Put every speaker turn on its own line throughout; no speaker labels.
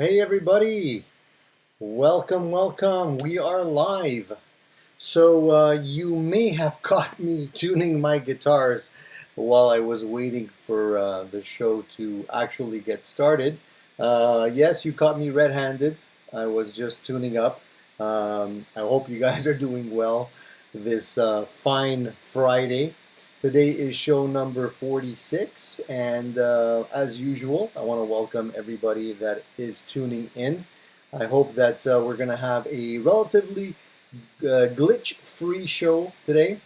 Hey everybody, welcome. We are live. So you may have caught me tuning my guitars while I was waiting for the show to actually get started. Yes, you caught me red-handed. I was just tuning up. I hope you guys are doing well this fine Friday. Today is show number 46, and as usual, I want to welcome everybody that is tuning in. I hope that we're going to have a relatively glitch-free show today.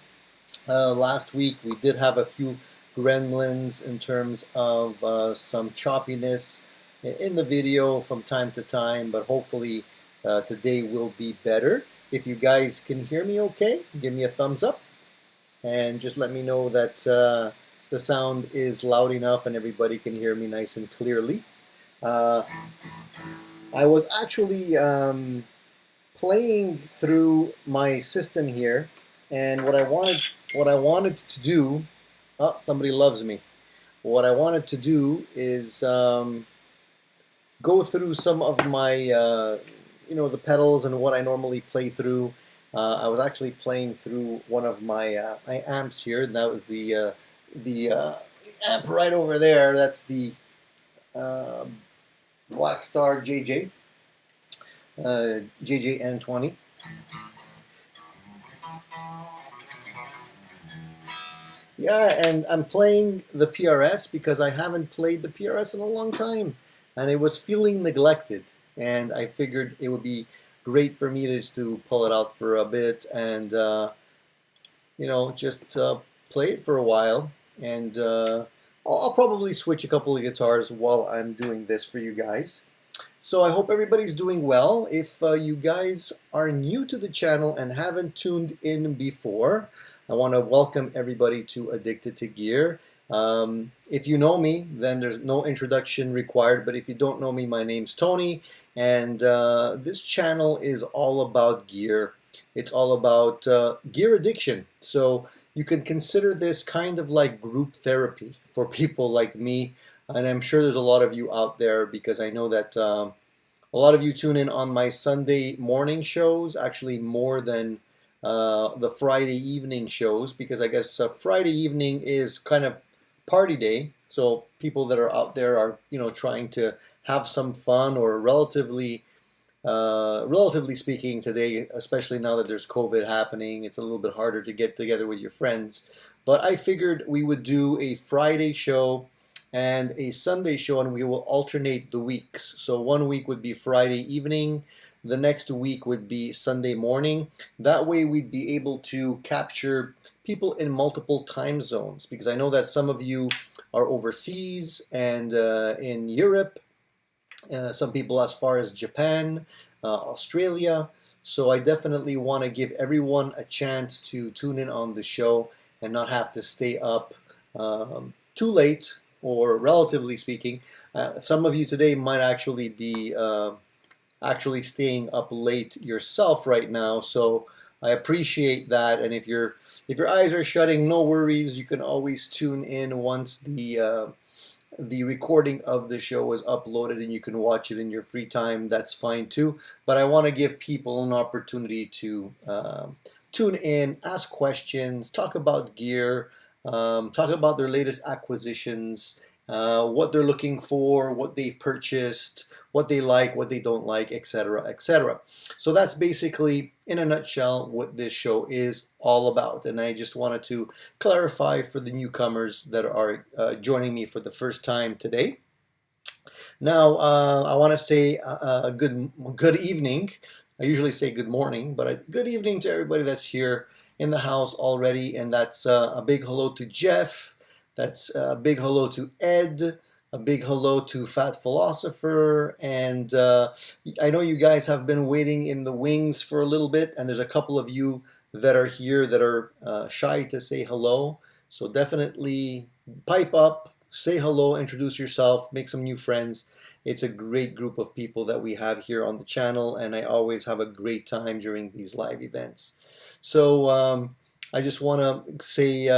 Last week we did have a few gremlins in terms of some choppiness in the video from time to time, but hopefully today will be better. If you guys can hear me okay, give me a thumbs up and just let me know that the sound is loud enough and everybody can hear me nice and clearly. I was actually playing through my system here, and what I wanted to do. Oh, somebody loves me. What I wanted to do is go through some of my the pedals and what I normally play through. I was actually playing through one of my amps here, and that was the amp right over there. That's the Black Star JJ JJN20. Yeah, and I'm playing the PRS because I haven't played the PRS in a long time, and it was feeling neglected, and I figured it would be great for me just to pull it out for a bit and just play it for a while. And I'll probably switch a couple of guitars while I'm doing this for you guys. So I hope everybody's doing well. If you guys are new to the channel and haven't tuned in before, I want to welcome everybody to Addicted to Gear. If you know me, then there's no introduction required, but if you don't know me, my name's Tony, and this channel is all about gear. It's all about gear addiction. So you can consider this kind of like group therapy for people like me, and I'm sure there's a lot of you out there because I know that a lot of you tune in on my Sunday morning shows, actually more than the Friday evening shows, because I guess Friday evening is kind of party day. So people that are out there are, trying to have some fun, or relatively speaking today, especially now that there's COVID happening, it's a little bit harder to get together with your friends. But I figured we would do a Friday show and a Sunday show, and we will alternate the weeks. So one week would be Friday evening, the next week would be Sunday morning. That way we'd be able to capture people in multiple time zones, because I know that some of you are overseas and in Europe, some people as far as Japan, Australia. So I definitely want to give everyone a chance to tune in on the show and not have to stay up too late, or relatively speaking. Some of you today might actually be actually staying up late yourself right now, so I appreciate that. And if your eyes are shutting, no worries. You can always tune in once the recording of the show is uploaded, and you can watch it in your free time. That's fine too. But I want to give people an opportunity to tune in, ask questions, talk about gear, talk about their latest acquisitions, what they're looking for, what they've purchased, what they like, what they don't like, etc., etc. So that's basically, in a nutshell, what this show is all about. And I just wanted to clarify for the newcomers that are joining me for the first time today. Now, I want to say a good evening. I usually say good morning, but a good evening to everybody that's here in the house already. And that's a big hello to Jeff. That's a big hello to Ed. A big hello to Fat Philosopher, and I know you guys have been waiting in the wings for a little bit, and there's a couple of you that are here that are shy to say hello. So definitely pipe up, say hello, introduce yourself, make some new friends. It's a great group of people that we have here on the channel, and I always have a great time during these live events. So I just want to say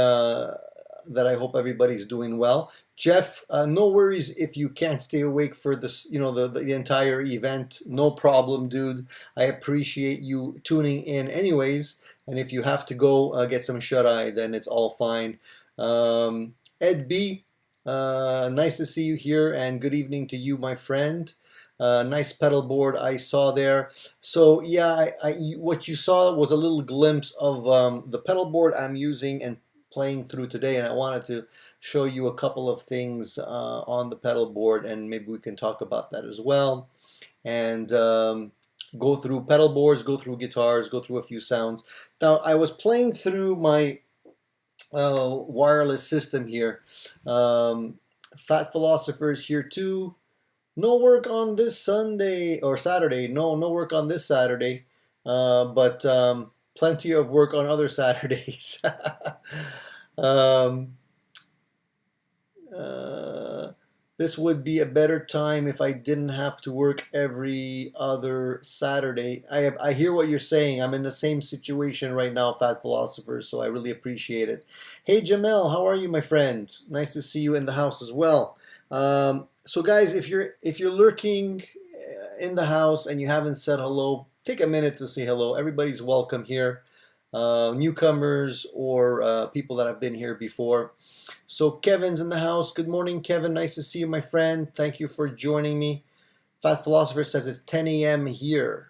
that I hope everybody's doing well. Jeff, no worries if you can't stay awake for this, the entire event. No problem, dude. I appreciate you tuning in anyways. And if you have to go get some shut-eye, then it's all fine. Ed B, nice to see you here, and good evening to you, my friend. Nice pedal board I saw there. So yeah, what you saw was a little glimpse of the pedal board I'm using and playing through today, and I wanted to show you a couple of things on the pedal board, and maybe we can talk about that as well, and go through pedal boards, go through guitars, go through a few sounds. Now I was playing through my wireless system here. Fat Philosopher is here too. No work on this Sunday or Saturday. No work on this Saturday, but plenty of work on other Saturdays. um, this would be a better time if I didn't have to work every other Saturday. I hear what you're saying. I'm in the same situation right now, Fat Philosopher, so I really appreciate it. Hey Jamel, how are you, my friend? Nice to see you in the house as well. So guys, if you're lurking in the house and you haven't said hello, take a minute to say hello. Everybody's welcome here, newcomers or people that have been here before. So Kevin's in the house. Good morning, Kevin. Nice to see you, my friend. Thank you for joining me. Fat Philosopher says it's 10 a.m. here.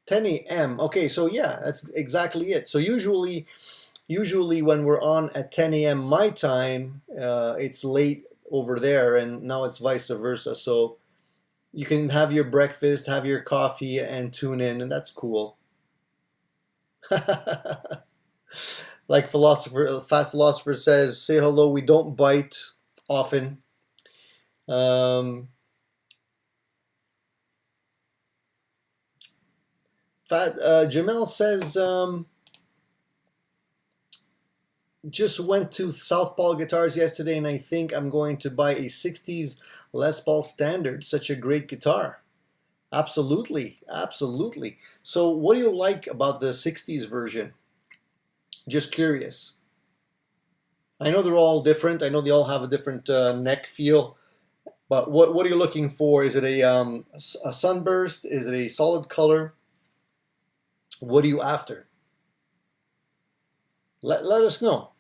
10 a.m. Okay, so yeah, that's exactly it. So usually when we're on at 10 a.m. my time, it's late over there, and now it's vice versa. So you can have your breakfast, have your coffee, and tune in, and that's cool. Like Fat Philosopher says, say hello. We don't bite often. Jamel says, just went to Southpaw Guitars yesterday, and I think I'm going to buy a 60s Les Paul Standard. Such a great guitar. Absolutely, absolutely. So what do you like about the 60s version? Just curious. I know they're all different. I know they all have a different neck feel. But what are you looking for? Is it a sunburst? Is it a solid color? What are you after? Let us know.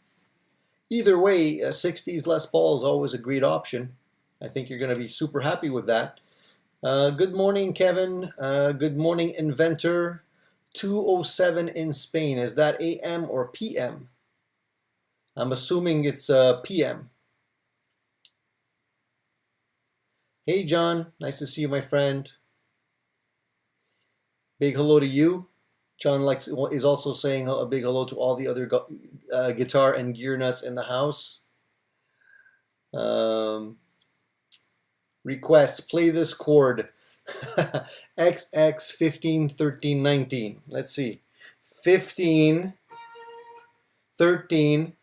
Either way, 60s Les Paul is always a great option. I think you're going to be super happy with that. Good morning, Kevin. Good morning, Inventor. 2:07 in Spain. Is that AM or PM? I'm assuming it's PM. Hey, John. Nice to see you, my friend. Big hello to you. John is also saying a big hello to all the other guitar and gear nuts in the house. Request, play this chord. XX 15 13 19. Let's see. 15, 13,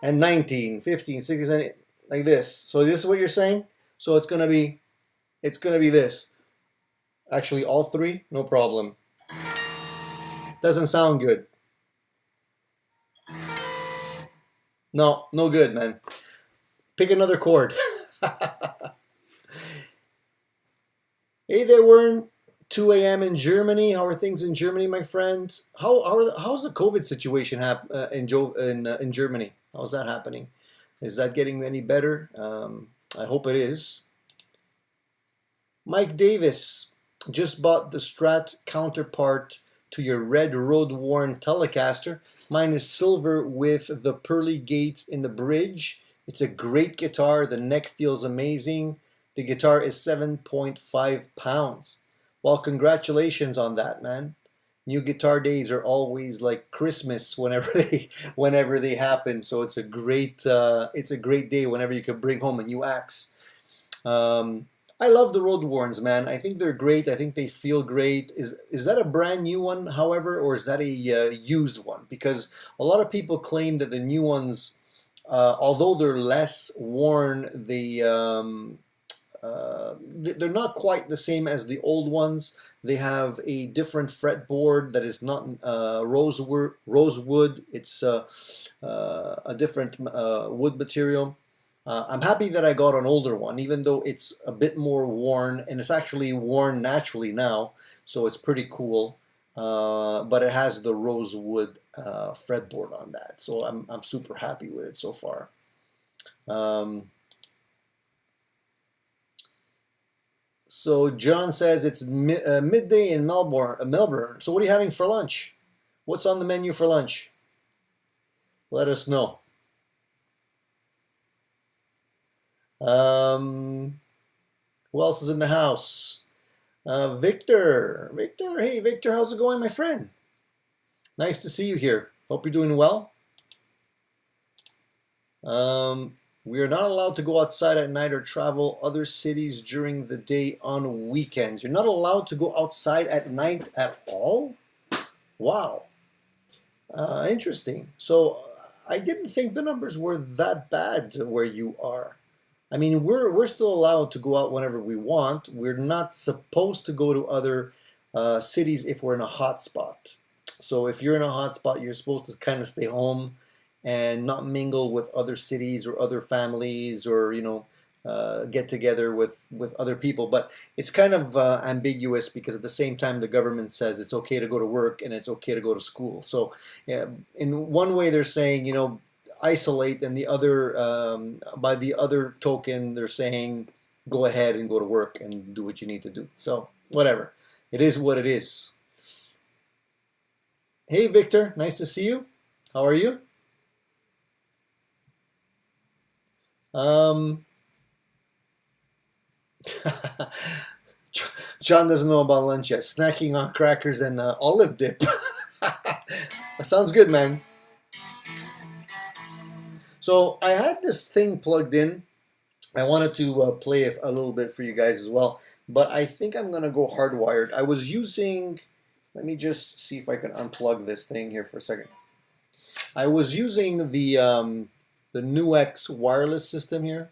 and 19. 15, 16, like this. So this is what you're saying? So it's gonna be this. Actually, all three, no problem. Doesn't sound good. No good, man. Pick another chord. Hey there, Wern. 2 a.m. in Germany. How are things in Germany, my friend? How's the COVID situation in Germany? How's that happening? Is that getting any better? I hope it is. Mike Davis just bought the Strat counterpart to your red road-worn Telecaster. Mine is silver with the pearly gates in the bridge. It's a great guitar. The neck feels amazing. The guitar is 7.5 pounds. Well, congratulations on that, man. New guitar days are always like Christmas whenever they happen. So it's a great day whenever you can bring home a new axe. I love the Road Warns, man. I think they're great. I think they feel great. Is that a brand new one, however, or is that a used one? Because a lot of people claim that the new ones, although they're less worn, they're not quite the same as the old ones. They have a different fretboard that is not rosewood. It's a different wood material. I'm happy that I got an older one, even though it's a bit more worn, and it's actually worn naturally now, so it's pretty cool. But it has the rosewood fretboard on that, so I'm super happy with it so far. So John says it's midday in Melbourne. So what are you having for lunch? What's on the menu for lunch? Let us know. Who else is in the house? Victor. Victor, hey Victor, how's it going, my friend? Nice to see you here. Hope you're doing well. We are not allowed to go outside at night or travel other cities during the day on weekends. You're not allowed to go outside at night at all? Wow. Interesting. So I didn't think the numbers were that bad where you are. I mean, we're still allowed to go out whenever we want. We're not supposed to go to other cities if we're in a hot spot. So if you're in a hot spot, you're supposed to kind of stay home and not mingle with other cities or other families, or get together with other people. But it's kind of ambiguous, because at the same time the government says it's okay to go to work and it's okay to go to school. So yeah, in one way they're saying isolate, and the other by the other token they're saying go ahead and go to work and do what you need to do. So whatever, it is what it is. Hey Victor, nice to see you. How are you? John doesn't know about lunch yet. Snacking on crackers and olive dip. That sounds good, man. So I had this thing plugged in. I wanted to play it a little bit for you guys as well, but I think I'm gonna go hardwired. I was using, let me just see if I can unplug this thing here for a second. I was using the NUX wireless system here,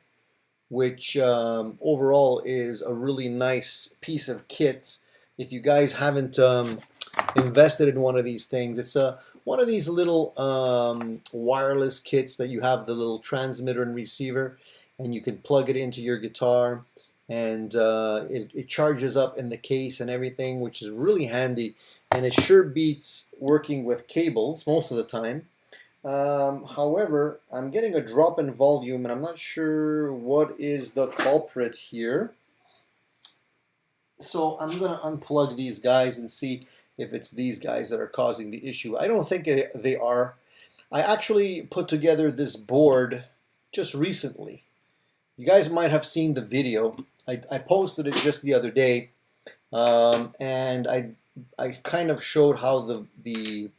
which overall is a really nice piece of kit. If you guys haven't invested in one of these things, it's one of these little wireless kits that you have the little transmitter and receiver, and you can plug it into your guitar, and it charges up in the case and everything, which is really handy, and it sure beats working with cables most of the time. However, I'm getting a drop in volume, and I'm not sure what is the culprit here. So I'm going to unplug these guys and see if it's these guys that are causing the issue. I don't think they are. I actually put together this board just recently. You guys might have seen the video. I posted it just the other day, and I kind of showed how the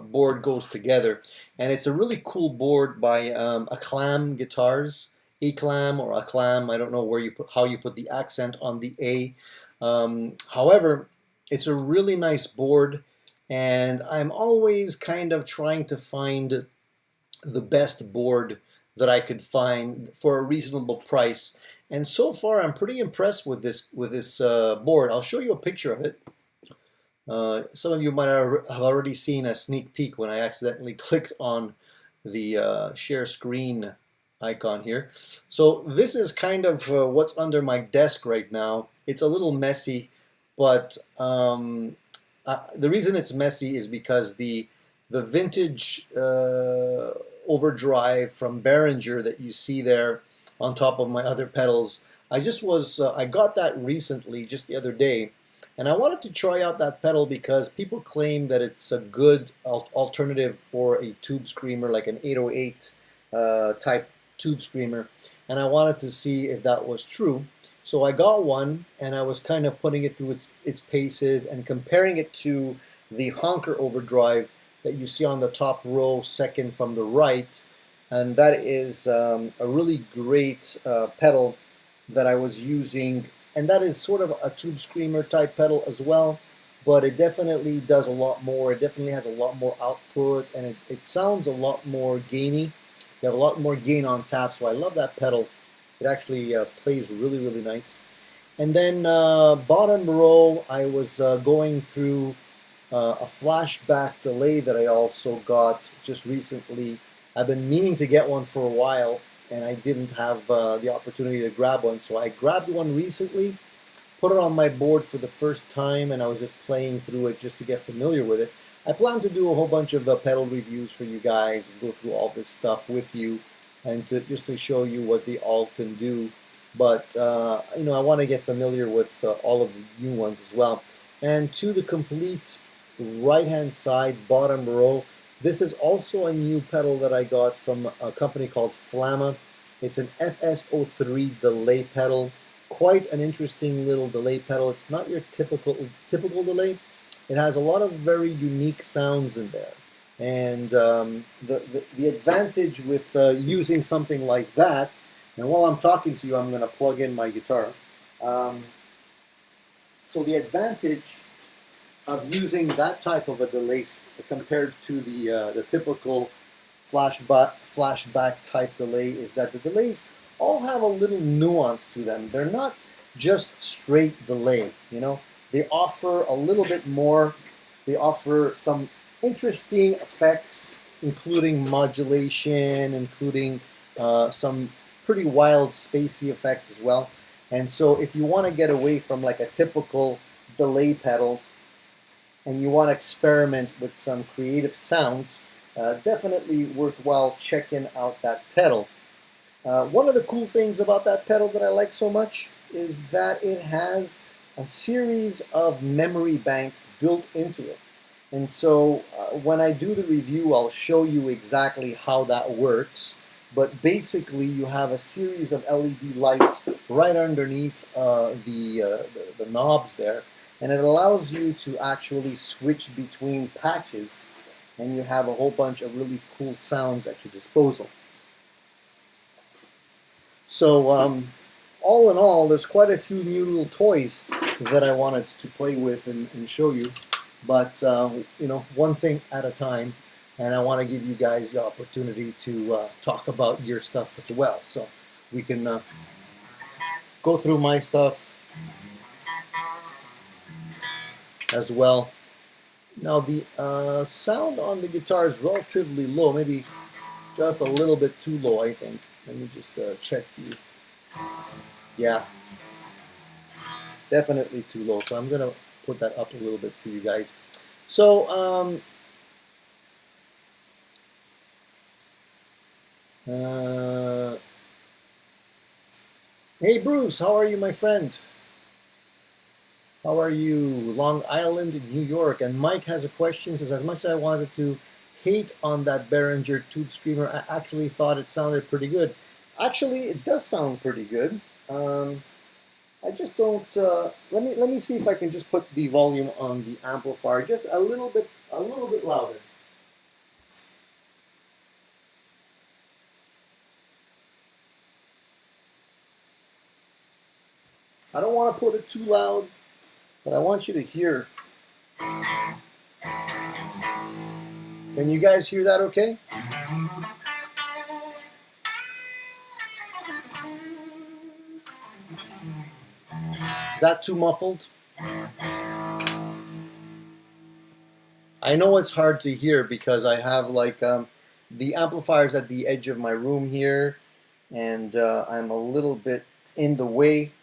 board goes together, and it's a really cool board by a Clam guitars, a Clam or a Clam. I don't know where how you put the accent on the A. However, it's a really nice board, and I'm always kind of trying to find the best board that I could find for a reasonable price. And so far, I'm pretty impressed with this board. I'll show you a picture of it. Some of you might have already seen a sneak peek when I accidentally clicked on the share screen icon here. So this is kind of what's under my desk right now. It's a little messy, but the reason it's messy is because the vintage Overdrive from Behringer that you see there on top of my other pedals, I got that recently, just the other day. And I wanted to try out that pedal because people claim that it's a good alternative for a tube screamer, like an 808 type tube screamer. And I wanted to see if that was true. So I got one, and I was kind of putting it through its paces and comparing it to the Honker Overdrive that you see on the top row, second from the right. And that is a really great pedal that I was using. And that is sort of a tube screamer type pedal as well, but it definitely does a lot more. It definitely has a lot more output, and it sounds a lot more gainy. You have a lot more gain on tap, so I love that pedal. It actually plays really, really nice. And then bottom row, I was going through a flashback delay that I also got just recently. I've been meaning to get one for a while, and I didn't have the opportunity to grab one. So I grabbed one recently, put it on my board for the first time, and I was just playing through it just to get familiar with it. I plan to do a whole bunch of pedal reviews for you guys and go through all this stuff with you, and just to show you what they all can do. But you know, I want to get familiar with all of the new ones as well. And to the complete right-hand side, bottom row, this is also a new pedal that I got from a company called Flamma. It's an FS03 delay pedal. Quite an interesting little delay pedal. It's not your typical delay. It has a lot of very unique sounds in there. And the advantage with using something like that, and while I'm talking to you, I'm going to plug in my guitar. So the advantage of using that type of a delay compared to the typical flashback type delay is that the delays all have a little nuance to them. They're not just straight delay, you know. They offer a little bit more. They offer some interesting effects, including modulation, including some pretty wild spacey effects as well. And so if you want to get away from like a typical delay pedal and you want to experiment with some creative sounds, definitely worthwhile checking out that pedal. One of the cool things about that pedal that I like so much is that it has a series of memory banks built into it. And so when I do the review, I'll show you exactly how that works. But basically, you have a series of LED lights right underneath the knobs there. And it allows you to actually switch between patches. And you have a whole bunch of really cool sounds at your disposal. So all in all, there's quite a few new little toys that I wanted to play with and show you. But, you know, one thing at a time. And I want to give you guys the opportunity to talk about your stuff as well. So we can go through my stuff as well. Now the sound on the guitar is relatively low, maybe just a little bit too low, I think. Let me just check the, yeah, definitely too low. So I'm gonna put that up a little bit for you guys. So hey Bruce, how are you, my friend? How are you? Long Island, New York. And Mike has a question. Says, as much as I wanted to hate on that Behringer Tube Screamer, I actually thought it sounded pretty good. Actually, it does sound pretty good. I just don't. Let me see if I can just put the volume on the amplifier just a little bit louder. I don't want to put it too loud, but I want you to hear. Can you guys hear that okay? Is that too muffled? I know it's hard to hear because I have like the amplifiers at the edge of my room here, and I'm a little bit in the way.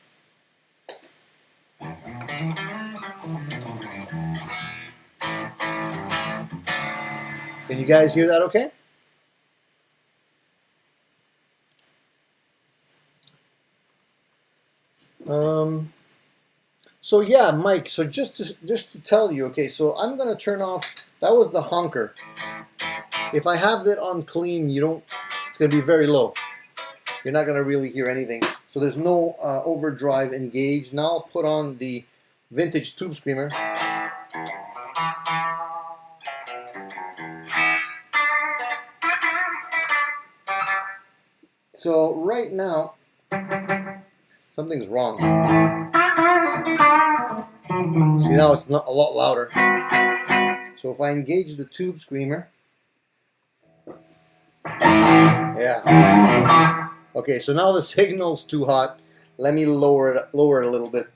Can you guys hear that okay? So yeah, Mike, so just to tell you, okay, so I'm going to turn off, that was the honker. If I have it on clean, it's going to be very low. You're not going to really hear anything. So there's no overdrive engaged. Now I'll put on the vintage Tube Screamer. So right now, something's wrong. See, now it's not a lot louder. So if I engage the Tube Screamer, yeah. Okay, so now the signal's too hot. Let me lower it a little bit.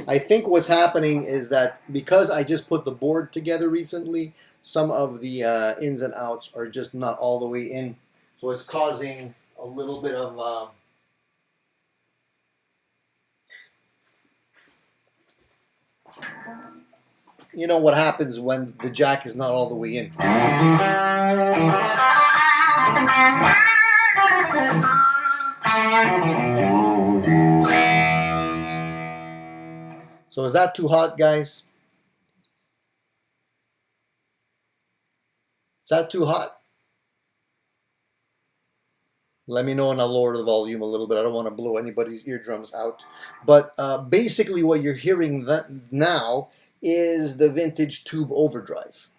I think what's happening is that because I just put the board together recently, some of the ins and outs are just not all the way in. So it's causing a little bit of... you know what happens when the jack is not all the way in. So is that too hot, guys? Is that too hot? Let me know and I'll lower the volume a little bit. I don't want to blow anybody's eardrums out. But basically what you're hearing now is the vintage tube overdrive.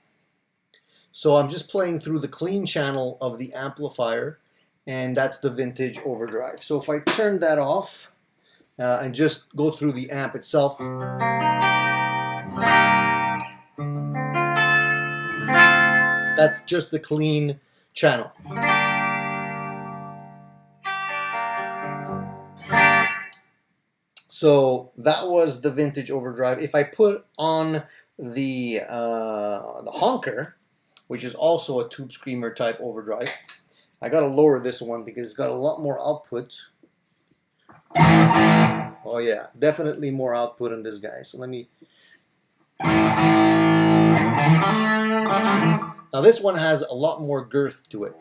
So I'm just playing through the clean channel of the amplifier, and that's the vintage overdrive. So if I turn that off and just go through the amp itself, that's just the clean channel. So that was the vintage overdrive. If I put on the honker, which is also a tube screamer type overdrive, I gotta lower this one because it's got a lot more output. Oh yeah, definitely more output on this guy. So let me... Now this one has a lot more girth to it.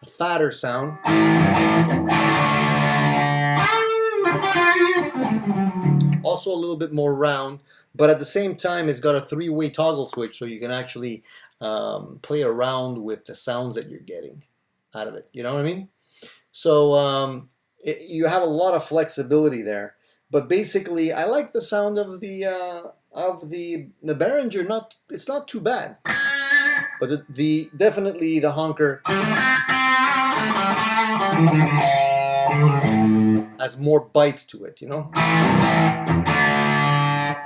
A fatter sound. Also a little bit more round, but at the same time it's got a three-way toggle switch, so you can actually play around with the sounds that you're getting out of it. You know what I mean? So you have a lot of flexibility there. But basically, I like the sound of the Behringer. It's not too bad. But definitely the honker has more bites to it, you know.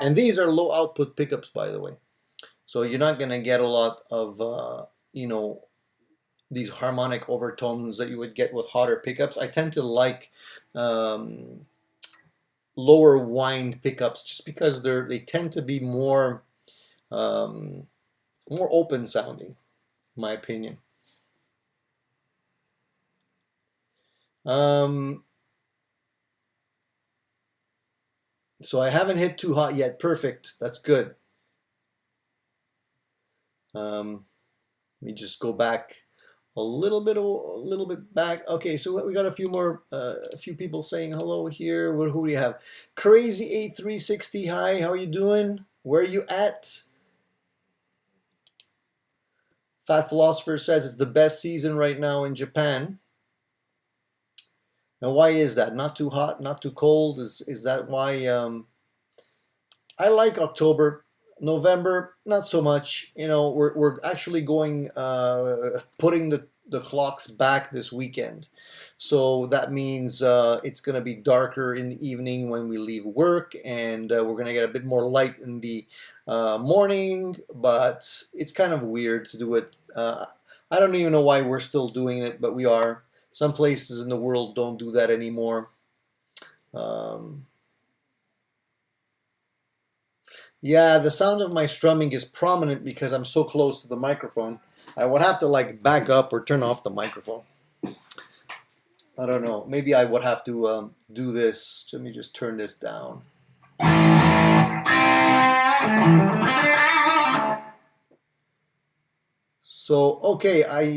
And these are low output pickups, by the way. So you're not gonna get a lot of you know, these harmonic overtones that you would get with hotter pickups. I tend to like lower wind pickups just because they tend to be more more open sounding, in my opinion. So I haven't hit too hot yet. Perfect. That's good. Let me just go back a little bit back. Okay, so we got a few people saying hello here. Who do we have? Crazy8360. Hi, how are you doing? Where are you at? Fat Philosopher says it's the best season right now in Japan. Now, why is that? Not too hot, not too cold? Is that why? I like October. November, not so much. You know, we're actually going putting the clocks back this weekend, so that means it's going to be darker in the evening when we leave work, and we're going to get a bit more light in the morning. But it's kind of weird to do it. I don't even know why we're still doing it, but we are. Some places in the world don't do that anymore. Yeah, the sound of my strumming is prominent because I'm so close to the microphone. I would have to like back up or turn off the microphone. I don't know. Maybe I would have to do this. Let me just turn this down. So, okay, I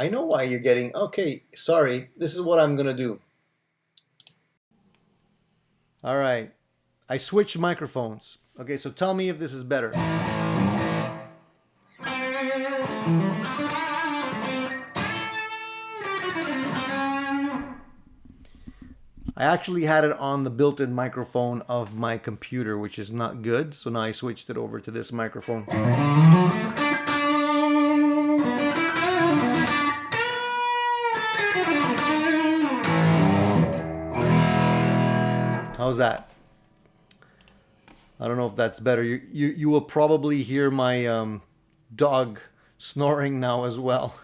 know why you're getting... Okay, sorry. This is what I'm going to do. All right. I switched microphones. Okay, so tell me if this is better. I actually had it on the built-in microphone of my computer, which is not good. So now I switched it over to this microphone. How's that? I don't know if that's better. You will probably hear my dog snoring now as well.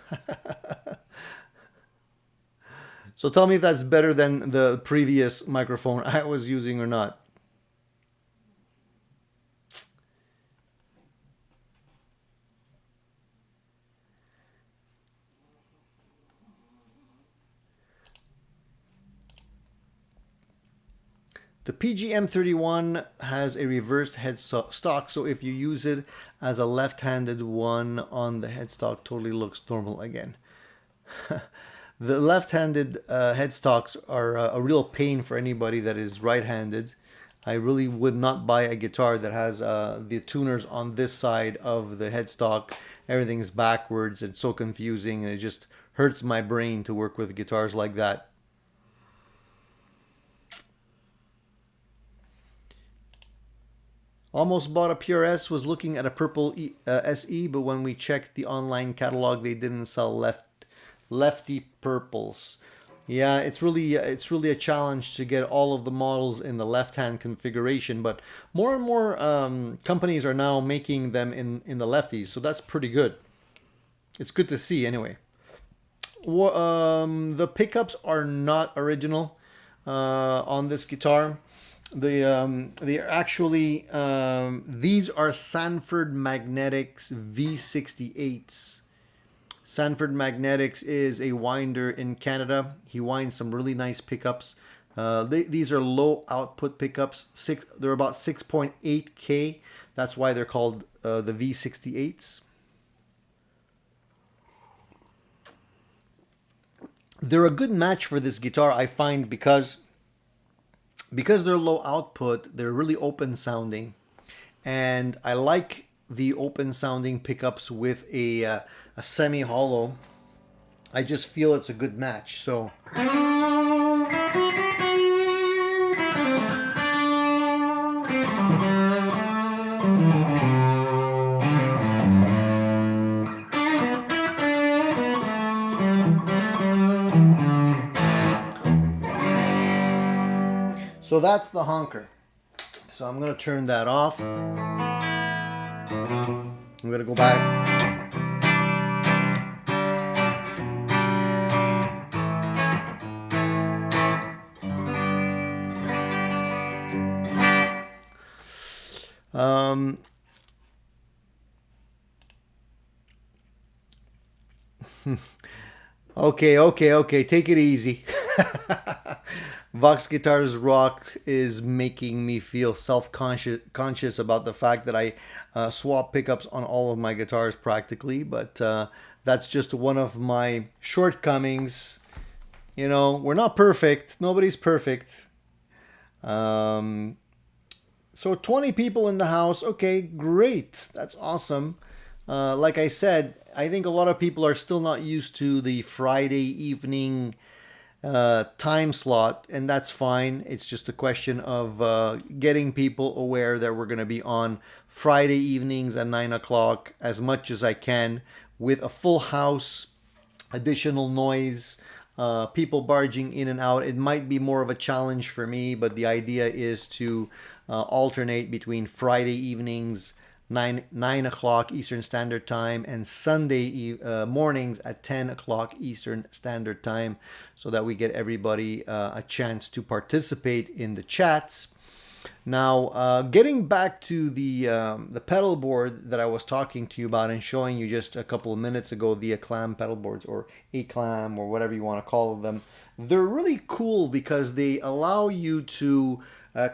So tell me if that's better than the previous microphone I was using or not. The PGM31 has a reversed headstock, so if you use it as a left-handed one on the headstock, totally looks normal again. The left-handed headstocks are a real pain for anybody that is right-handed. I really would not buy a guitar that has the tuners on this side of the headstock. Everything's backwards. It's so confusing, and it just hurts my brain to work with guitars like that. Almost bought a PRS, was looking at a purple SE, but when we checked the online catalog, they didn't sell lefty purples. Yeah, it's really a challenge to get all of the models in the left-hand configuration, but more and more companies are now making them in the lefties, so that's pretty good. It's good to see anyway. The pickups are not original on this guitar. They are actually these are Sanford Magnetics V68s. Sanford Magnetics is a winder in Canada. He winds some really nice pickups. These are low output pickups. They're about 6.8K. That's why they're called the V68s. They're a good match for this guitar, I find, because they're low output, they're really open sounding, and I like the open sounding pickups with a semi hollow. I just feel it's a good match. So that's the honker. So I'm going to turn that off. I'm going to go back. Okay. Take it easy. Vox Guitars Rock is making me feel self-conscious about the fact that I swap pickups on all of my guitars practically, but that's just one of my shortcomings. You know, we're not perfect. Nobody's perfect. So 20 people in the house. Okay, great. That's awesome. Like I said, I think a lot of people are still not used to the Friday evening time slot, and that's fine. It's just a question of getting people aware that we're going to be on Friday evenings at 9 o'clock as much as I can, with a full house, additional noise, people barging in and out. It might be more of a challenge for me, but the idea is to alternate between Friday evenings 9 o'clock Eastern Standard Time and Sunday mornings at 10 o'clock Eastern Standard Time, so that we get everybody a chance to participate in the chats. Now, getting back to the pedal board that I was talking to you about and showing you just a couple of minutes ago, the Clam pedal boards, or a Clam, or whatever you want to call them, they're really cool because they allow you to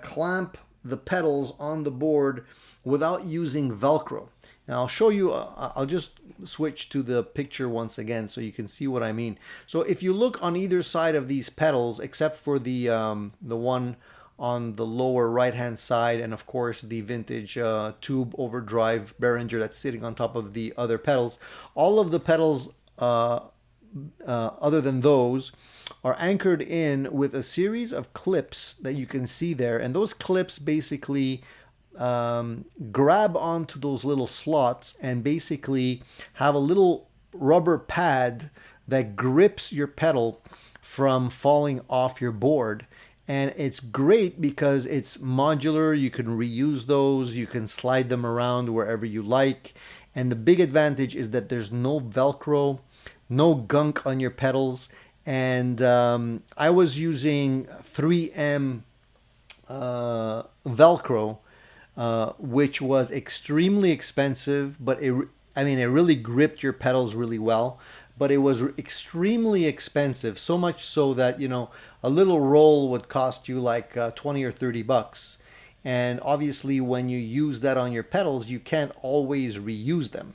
clamp the pedals on the board without using Velcro. Now I'll show you, I'll just switch to the picture once again so you can see what I mean. So if you look on either side of these pedals, except for the one on the lower right hand side, and of course the vintage tube overdrive Behringer that's sitting on top of the other pedals, all of the pedals other than those are anchored in with a series of clips that you can see there, and those clips basically grab onto those little slots and basically have a little rubber pad that grips your pedal from falling off your board. And it's great because it's modular. You can reuse those. You can slide them around wherever you like. And the big advantage is that there's no Velcro, no gunk on your pedals. And I was using 3M Velcro, which was extremely expensive, but it really gripped your pedals really well. But it was extremely expensive, so much so that, a little roll would cost you like 20 or 30 bucks. And obviously, when you use that on your pedals, you can't always reuse them.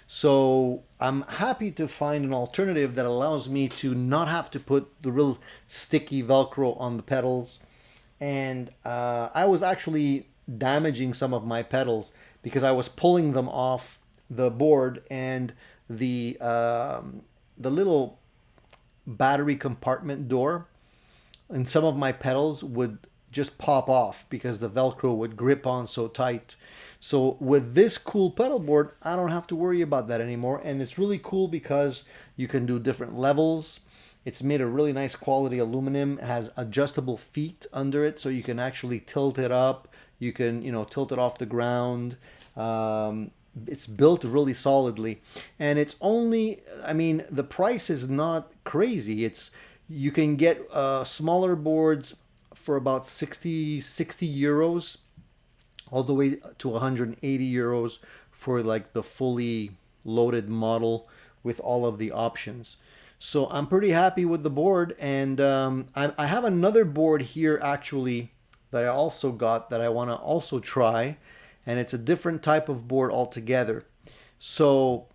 So I'm happy to find an alternative that allows me to not have to put the real sticky Velcro on the pedals. And I was actually damaging some of my pedals because I was pulling them off the board, and the little battery compartment door and some of my pedals would just pop off because the Velcro would grip on so tight. So with this cool pedal board, I don't have to worry about that anymore. And it's really cool because you can do different levels. It's made of really nice quality aluminum. It has adjustable feet under it, so you can actually tilt it up. You can, tilt it off the ground. It's built really solidly, and it's only, the price is not crazy. You can get smaller boards for about 60 euros, all the way to 180 euros for like the fully loaded model with all of the options. So I'm pretty happy with the board, and I have another board here actually that I also got that I want to also try, and it's a different type of board altogether. So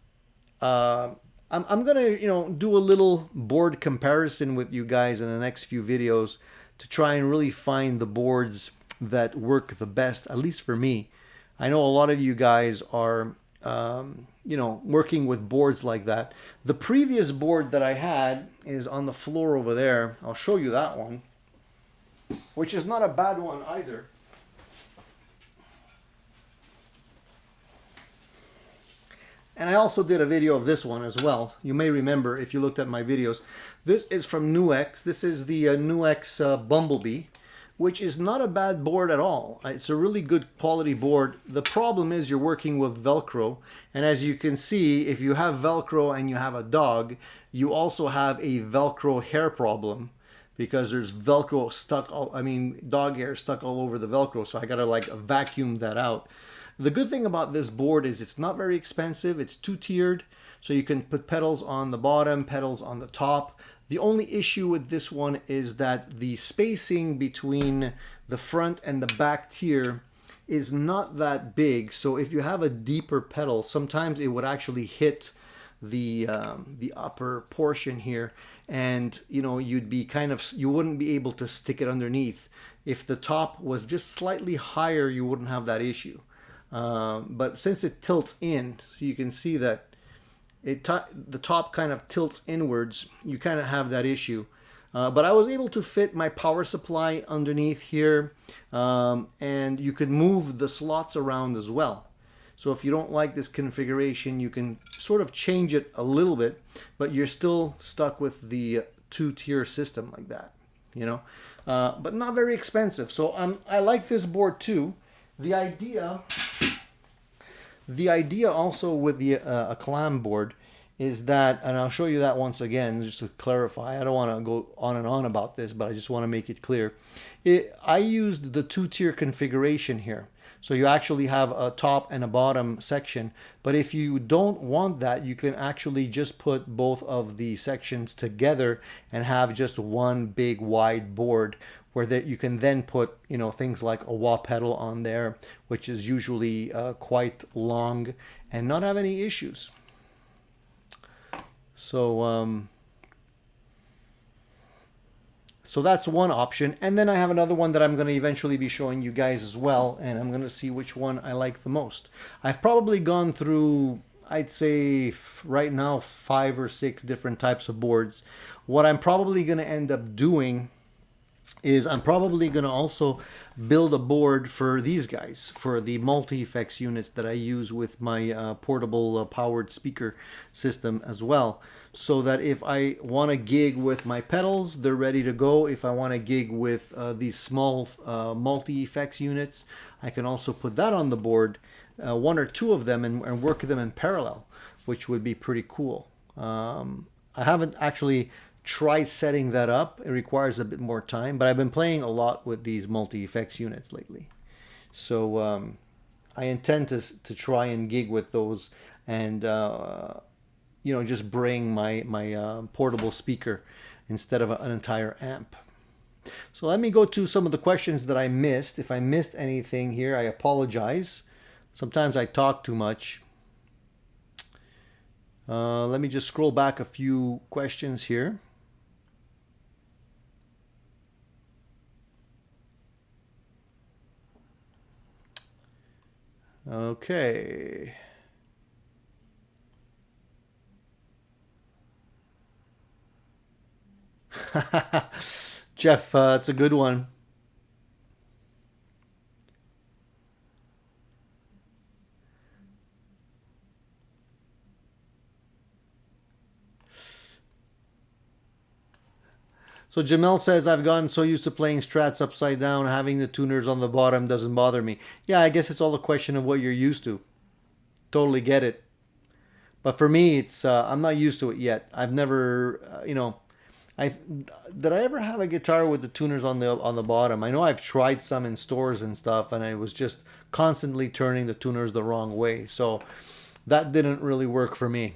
I'm gonna do a little board comparison with you guys in the next few videos to try and really find the boards that work the best, at least for me. I know a lot of you guys are working with boards like that. The previous board that I had is on the floor over there. I'll show you that one, which is not a bad one either. And I also did a video of this one as well. You may remember if you looked at my videos. This is from NUX. This is the NUX Bumblebee, which is not a bad board at all. It's a really good quality board. The problem is you're working with Velcro. And as you can see, if you have Velcro and you have a dog, you also have a Velcro hair problem, because there's Velcro stuck dog hair stuck all over the Velcro. So I gotta like vacuum that out. The good thing about this board is it's not very expensive. It's two-tiered, so you can put pedals on the bottom, pedals on the top. The only issue with this one is that the spacing between the front and the back tier is not that big. So if you have a deeper pedal, sometimes it would actually hit the upper portion here, and you'd be you wouldn't be able to stick it underneath. If the top was just slightly higher, you wouldn't have that issue. But since it tilts in, so you can see that the top kind of tilts inwards, you kind of have that issue. But I was able to fit my power supply underneath here, and you could move the slots around as well. So if you don't like this configuration, you can sort of change it a little bit, but you're still stuck with the two-tier system like that, but not very expensive. So I like this board too. The idea also with the a Clam board is that, and I'll show you that once again just to clarify. I don't want to go on and on about this, but I just want to make it clear. I used the two-tier configuration here. So you actually have a top and a bottom section. But if you don't want that, you can actually just put both of the sections together and have just one big wide board, where you can then put things like a wah pedal on there, which is usually quite long, and not have any issues. So so that's one option. And then I have another one that I'm going to eventually be showing you guys as well, and I'm going to see which one I like the most. I've probably gone through, I'd say right now, 5 or 6 different types of boards. What I'm probably going to end up doing is I'm probably going to also build a board for these guys, for the multi-effects units that I use with my portable powered speaker system as well, so that if I want to gig with my pedals, they're ready to go. If I want to gig with these small multi-effects units, I can also put that on the board, one or two of them, and work them in parallel, which would be pretty cool. I haven't actually tried setting that up. It requires a bit more time, but I've been playing a lot with these multi-effects units lately. So I intend to try and gig with those, and just bring my portable speaker instead of an entire amp. So let me go to some of the questions that I missed. If I missed anything here, I apologize. Sometimes I talk too much. Let me just scroll back a few questions here. Okay. Jeff, it's a good one. So Jamel says, I've gotten so used to playing strats upside down, having the tuners on the bottom doesn't bother me. Yeah, I guess it's all a question of what you're used to. Totally get it. But for me, it's I'm not used to it yet. I've never, did I ever have a guitar with the tuners on the bottom? I know I've tried some in stores and stuff, and I was just constantly turning the tuners the wrong way. So that didn't really work for me.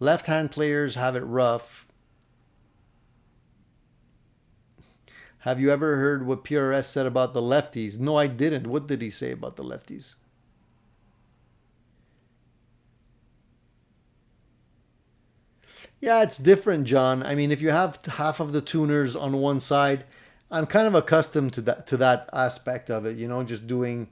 Left-hand players have it rough. Have you ever heard what PRS said about the lefties? No, I didn't. What did he say about the lefties? Yeah, it's different, John. I mean, if you have half of the tuners on one side, I'm kind of accustomed to that aspect of it, just doing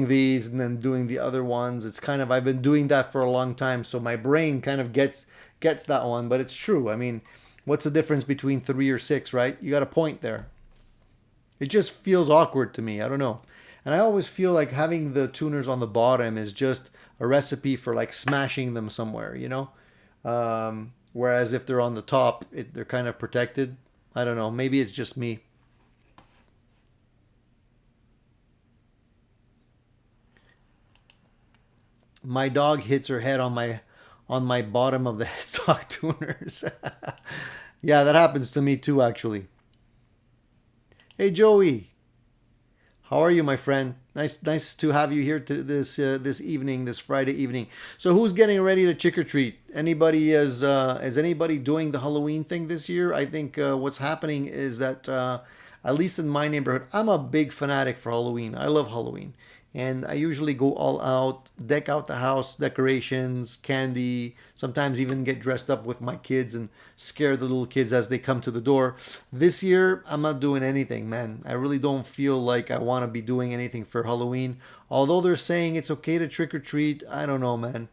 these and then doing the other ones. It's kind of, I've been doing that for a long time, so my brain kind of gets that one, but it's true. I mean, what's the difference between 3 or 6, right? You got a point there. It just feels awkward to me. I don't know. And I always feel like having the tuners on the bottom is just a recipe for like smashing them somewhere, whereas if they're on the top, they're kind of protected. I don't know. Maybe it's just me. My dog hits her head on my bottom of the headstock tuners. Yeah, that happens to me too, actually. Hey, Joey. How are you, my friend? Nice to have you here this evening, this Friday evening. So, who's getting ready to trick or treat? Anybody is anybody doing the Halloween thing this year? I think what's happening is that at least in my neighborhood, I'm a big fanatic for Halloween. I love Halloween. And I usually go all out, deck out the house, decorations, candy, sometimes even get dressed up with my kids and scare the little kids as they come to the door. This year, I'm not doing anything, man. I really don't feel like I want to be doing anything for Halloween. Although they're saying it's okay to trick or treat, I don't know, man.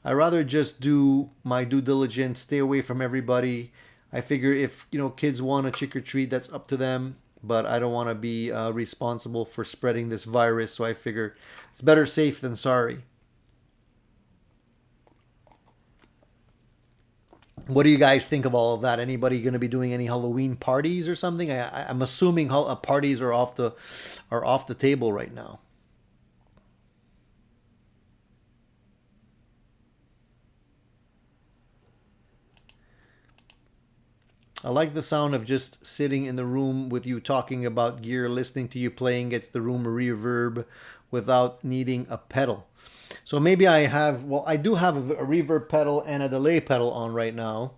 I'd rather just do my due diligence, stay away from everybody. I figure if, kids want to trick or treat, that's up to them. But I don't want to be responsible for spreading this virus, so I figure it's better safe than sorry. What do you guys think of all of that? Anybody going to be doing any Halloween parties or something? I'm assuming parties are off the table right now. I like the sound of just sitting in the room with you talking about gear, listening to you playing gets the room a reverb without needing a pedal. So maybe I do have a reverb pedal and a delay pedal on right now.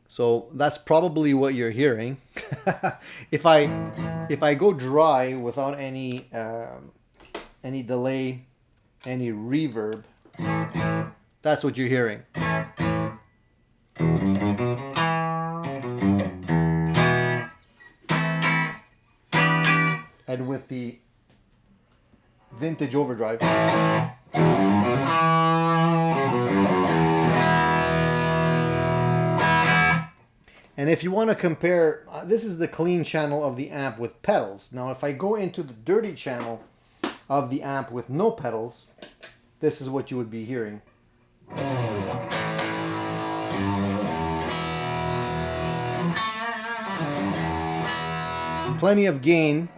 So that's probably what you're hearing. If I go dry without any delay, any reverb, that's what you're hearing. And with the vintage Overdrive, And if you want to compare, this is the clean channel of the amp with pedals. Now if I go into the dirty channel of the amp with no pedals, this is what you would be hearing. Plenty of gain.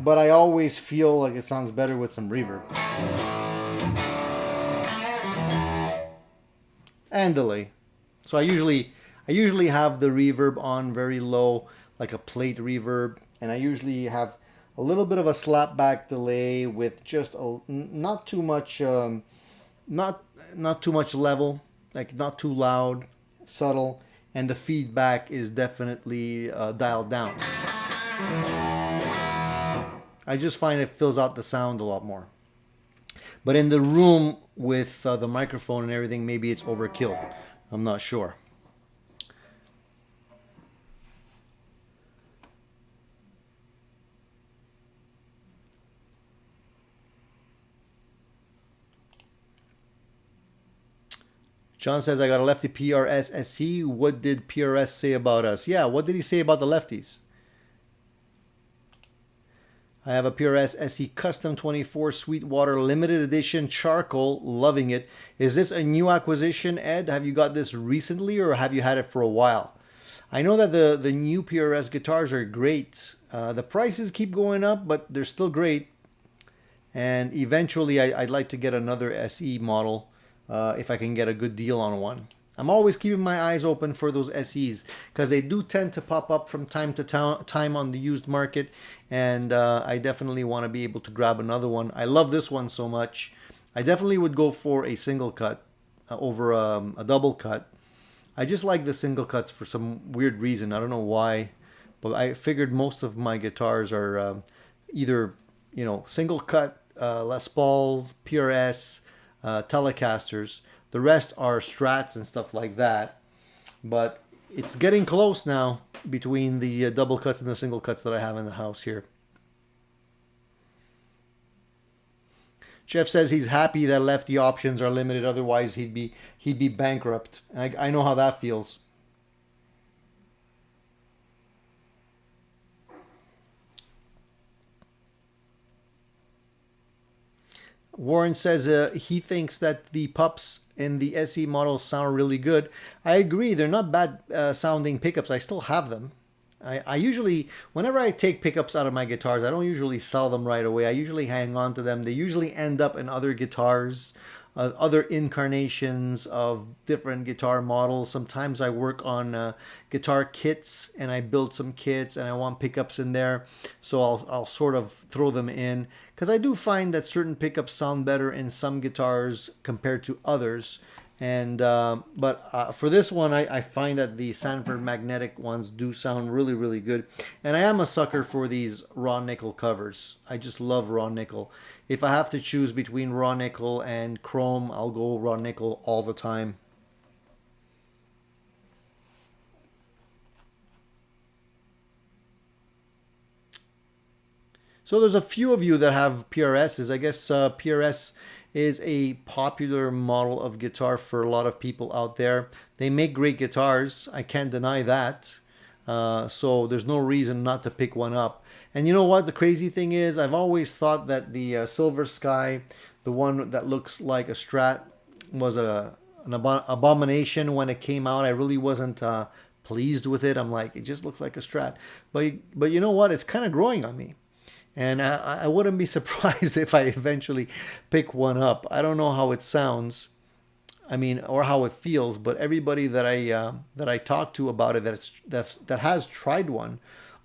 But I always feel like it sounds better with some reverb. And delay. So I usually have the reverb on very low, like a plate reverb, and I usually have a little bit of a slapback delay with just not too much not too much level, like not too loud, subtle, and the feedback is definitely dialed down. I just find it fills out the sound a lot more. But in the room with the microphone and everything, maybe it's overkill. I'm not sure. John says, I got a lefty PRS SE. What did PRS say about us? Yeah, what did he say about the lefties? I have a PRS SE Custom 24 Sweetwater Limited Edition Charcoal. Loving it. Is this a new acquisition, Ed? Have you got this recently or have you had it for a while? I know that the new PRS guitars are great. The prices keep going up, but they're still great. And eventually I'd like to get another SE model if I can get a good deal on one. I'm always keeping my eyes open for those SEs because they do tend to pop up from time to time on the used market, and I definitely want to be able to grab another one. I love this one so much. I definitely would go for a single cut over a double cut. I just like the single cuts for some weird reason. I don't know why, but I figured most of my guitars are either, you know, single cut Les Pauls, PRS, Telecasters. The rest are Strats and stuff like that. But it's getting close now between the double cuts and the single cuts that I have in the house here. Jeff says he's happy that lefty options are limited. Otherwise, he'd be bankrupt. I know how that feels. Warren says he thinks that the pups in the SE model sound really good. I agree. They're not bad sounding pickups. I still have them. I usually, whenever I take pickups out of my guitars, I don't usually sell them right away. I usually hang on to them. They usually end up in other guitars, other incarnations of different guitar models. Sometimes I work on guitar kits and I build some kits and I want pickups in there. So I'll sort of throw them in. Because I do find that certain pickups sound better in some guitars compared to others. And but for this one, I find that the Sanford magnetic ones do sound really, really good. And I am a sucker for these raw nickel covers. I just love raw nickel. If I have to choose between raw nickel and chrome, I'll go raw nickel all the time. So there's a few of you that have PRSs. I guess PRS is a popular model of guitar for a lot of people out there. They make great guitars. I can't deny that. So there's no reason not to pick one up. And you know what? The crazy thing is, I've always thought that the Silver Sky, the one that looks like a Strat, was an abomination when it came out. I really wasn't pleased with it. I'm like, it just looks like a Strat. But you know what? It's kind of growing on me. And I wouldn't be surprised if I eventually pick one up. I don't know how it sounds, I mean, or how it feels, but everybody that I talk to about it that has tried one,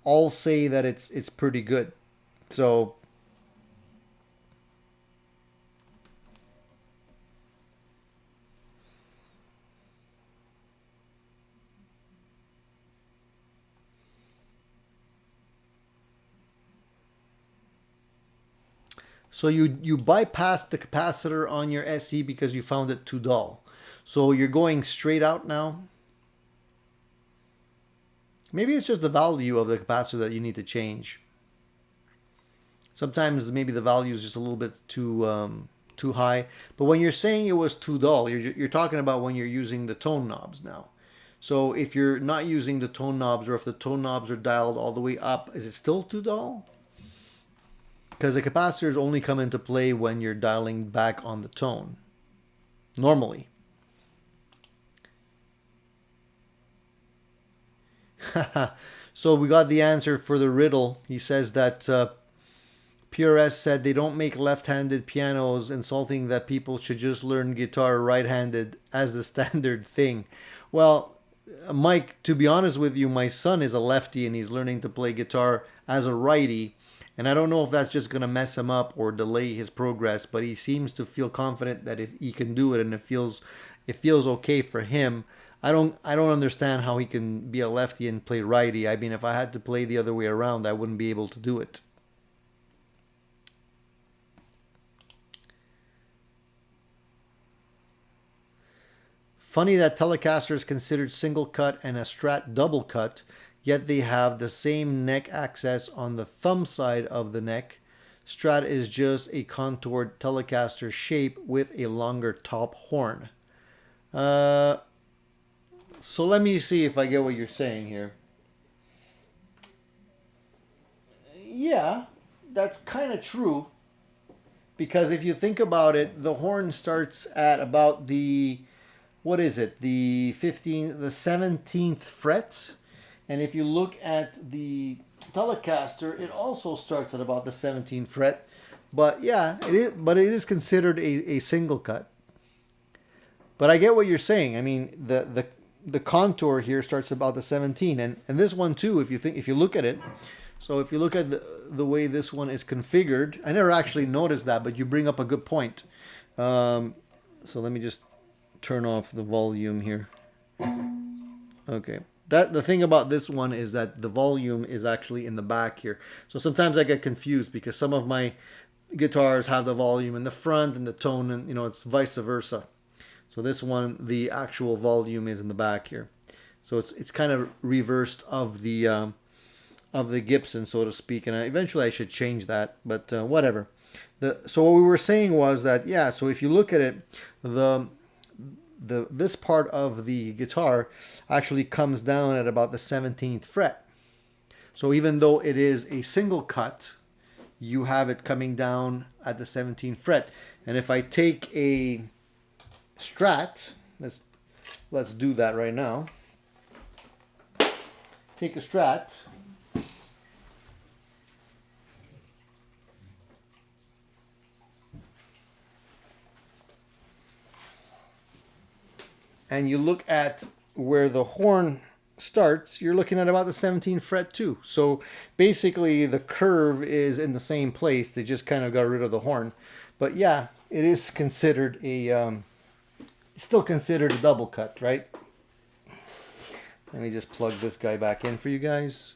all say that it's pretty good. So So you bypassed the capacitor on your SE because you found it too dull. So you're going straight out now. Maybe it's just the value of the capacitor that you need to change. Sometimes maybe the value is just a little bit too high. But when you're saying it was too dull, you're talking about when you're using the tone knobs now. So if you're not using the tone knobs, or if the tone knobs are dialed all the way up, is it still too dull? Because the capacitors only come into play when you're dialing back on the tone, normally. So we got the answer for the riddle. He says that PRS said they don't make left-handed pianos, insulting that people should just learn guitar right-handed as the standard thing. Well, Mike, to be honest with you, my son is a lefty and he's learning to play guitar as a righty. And I don't know if that's just going to mess him up or delay his progress, but he seems to feel confident that if he can do it and it feels okay for him. I don't understand how he can be a lefty and play righty. I mean, if I had to play the other way around, I wouldn't be able to do it. Funny that Telecaster is considered single cut and a Strat double cut, yet they have the same neck access on the thumb side of the neck. Strat is just a contoured Telecaster shape with a longer top horn. So let me see if I get what you're saying here. Yeah, that's kind of true. Because if you think about it, the horn starts at about the, what is it? The 17th fret. And if you look at the Telecaster, it also starts at about the 17th fret. But yeah, it is considered a single cut. But I get what you're saying. I mean, the contour here starts about the 17, and this one too. If you look at it, so if you look at the way this one is configured, I never actually noticed that, but you bring up a good point. So let me just turn off the volume here. Okay. The thing about this one is that the volume is actually in the back here. So sometimes I get confused because some of my guitars have the volume in the front and the tone, and it's vice versa. So this one, the actual volume is in the back here. So it's kind of reversed of the Gibson, so to speak. And eventually I should change that, but whatever. So what we were saying was that, yeah, so if you look at it, this part of the guitar actually comes down at about the 17th fret. So even though it is a single cut, you have it coming down at the 17th fret. And if I take a Strat, let's do that right now. Take a Strat. And you look at where the horn starts, you're looking at about the 17th fret too. So basically the curve is in the same place. They just kind of got rid of the horn. But yeah, it is considered still considered a double cut, right? Let me just plug this guy back in for you guys.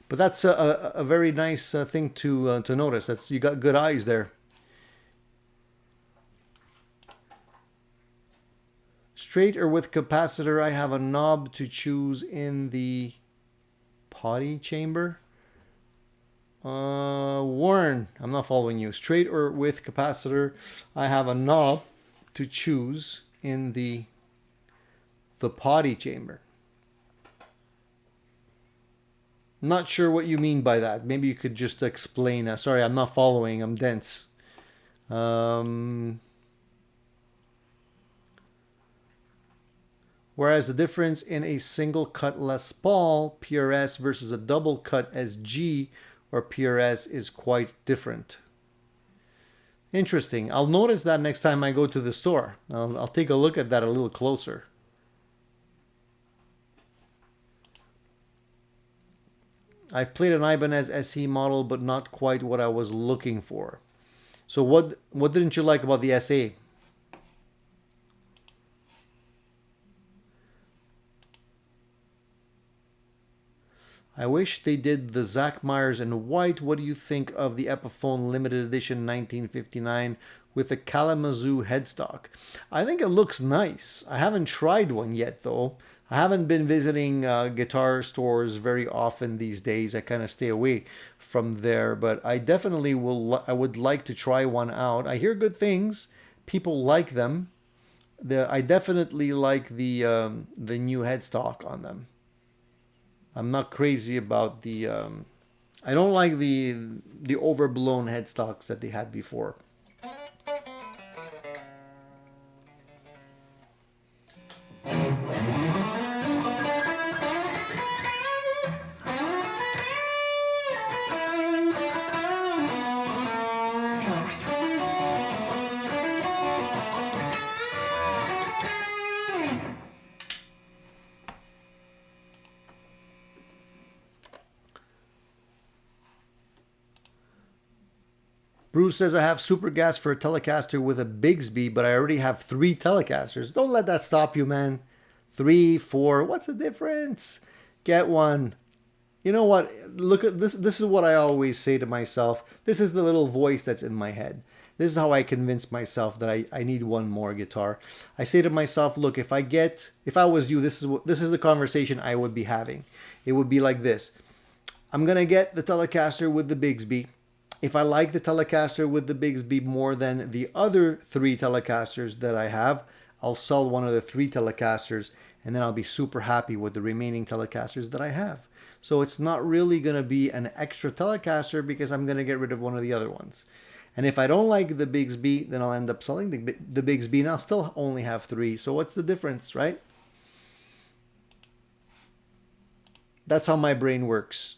But that's a very nice thing to notice. You got good eyes there. Straight or with capacitor, I have a knob to choose in the potty chamber. Warren, I'm not following you. Straight or with capacitor, I have a knob to choose in the potty chamber. Not sure what you mean by that. Maybe you could just explain. Sorry, I'm not following. I'm dense. Whereas the difference in a single cut Les Paul PRS versus a double cut SG or PRS is quite different. Interesting. I'll notice that next time I go to the store. I'll take a look at that a little closer. I've played an Ibanez SE model, but not quite what I was looking for. So what didn't you like about the SA? I wish they did the Zach Myers in white. What do you think of the Epiphone limited edition 1959 with a Kalamazoo headstock. I think it looks nice. I haven't tried one yet though. I haven't been visiting guitar stores very often these days. I kind of stay away from there, but I definitely will. I would like to try one out. I hear good things. People like them. I definitely like the new headstock on them. I'm not crazy about the. I don't like the overblown headstocks that they had before. Bruce says I have super gas for a Telecaster with a Bigsby, but I already have 3 Telecasters. Don't let that stop you, man. 3, 4, what's the difference? Get one. You know what? Look at this. This is what I always say to myself. This is the little voice that's in my head. This is how I convince myself that I need one more guitar. I say to myself, look, if I was you, this is the conversation I would be having. It would be like this. I'm going to get the Telecaster with the Bigsby. If I like the Telecaster with the Bigsby more than the other 3 Telecasters that I have, I'll sell one of the 3 Telecasters, and then I'll be super happy with the remaining Telecasters that I have. So it's not really going to be an extra Telecaster because I'm going to get rid of one of the other ones. And if I don't like the Bigsby, then I'll end up selling the Bigsby, and I'll still only have 3. So what's the difference, right? That's how my brain works.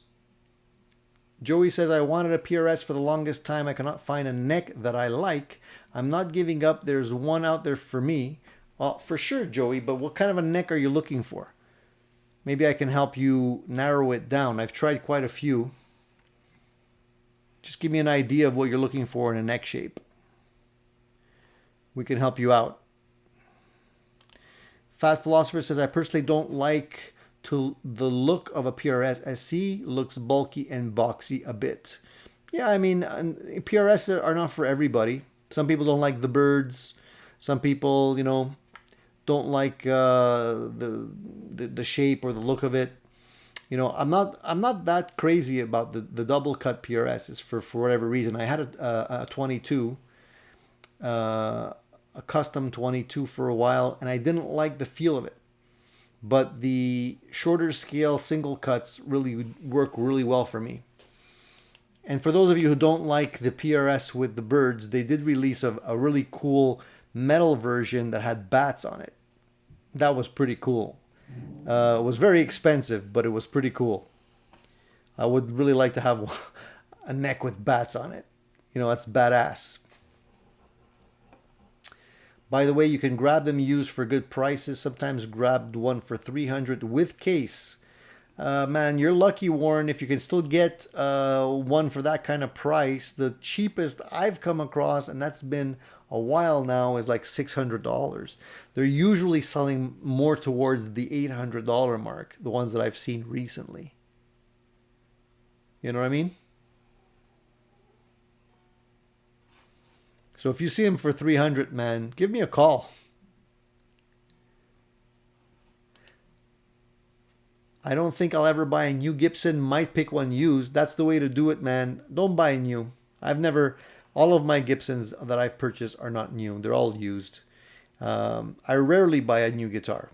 Joey says, I wanted a PRS for the longest time. I cannot find a neck that I like. I'm not giving up. There's one out there for me. Well, for sure, Joey, but what kind of a neck are you looking for? Maybe I can help you narrow it down. I've tried quite a few. Just give me an idea of what you're looking for in a neck shape. We can help you out. Fat Philosopher says, I personally don't like the look of a PRS. SC looks bulky and boxy a bit. Yeah, I mean, PRS are not for everybody. Some people don't like the birds. Some people, don't like the shape or the look of it. I'm not that crazy about the double cut PRSs for whatever reason. I had a 22, a custom 22 for a while, and I didn't like the feel of it. But the shorter scale single cuts really work really well for me. And for those of you who don't like the PRS with the birds, they did release a really cool metal version that had bats on it. That was pretty cool. It was very expensive, but it was pretty cool. I would really like to have a neck with bats on it. That's badass. By the way, you can grab them used for good prices. Sometimes grabbed one for $300 with case. Man, you're lucky, Warren, if you can still get one for that kind of price. The cheapest I've come across, and that's been a while now, is like $600. They're usually selling more towards the $800 mark, the ones that I've seen recently. You know what I mean? So if you see them for $300, man, give me a call. I don't think I'll ever buy a new Gibson. Might pick one used. That's the way to do it, man. Don't buy new. All of my Gibsons that I've purchased are not new. They're all used. I rarely buy a new guitar.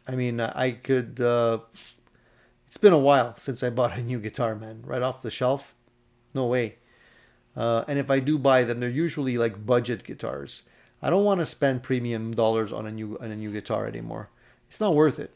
I mean, it's been a while since I bought a new guitar, man. Right off the shelf. No way. And if I do buy them, they're usually like budget guitars. I don't want to spend premium dollars on a new guitar anymore. It's not worth it.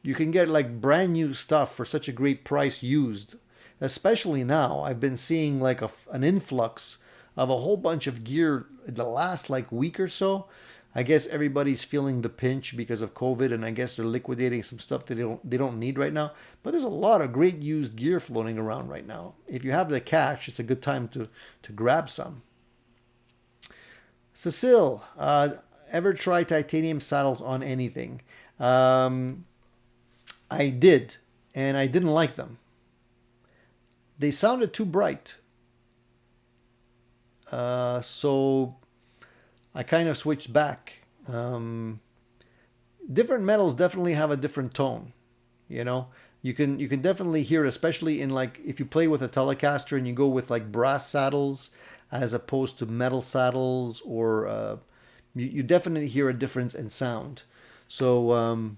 You can get like brand new stuff for such a great price used. Especially now, I've been seeing like an influx of a whole bunch of gear the last like week or so. I guess everybody's feeling the pinch because of COVID, and I guess they're liquidating some stuff that they don't need right now. But there's a lot of great used gear floating around right now. If you have the cash, it's a good time to grab some. Cecile, ever try titanium saddles on anything? I did, and I didn't like them. They sounded too bright. So I kind of switched back. Different metals definitely have a different tone. You know, you can definitely hear it, especially in like if you play with a Telecaster and you go with like brass saddles as opposed to metal saddles, or you definitely hear a difference in sound. So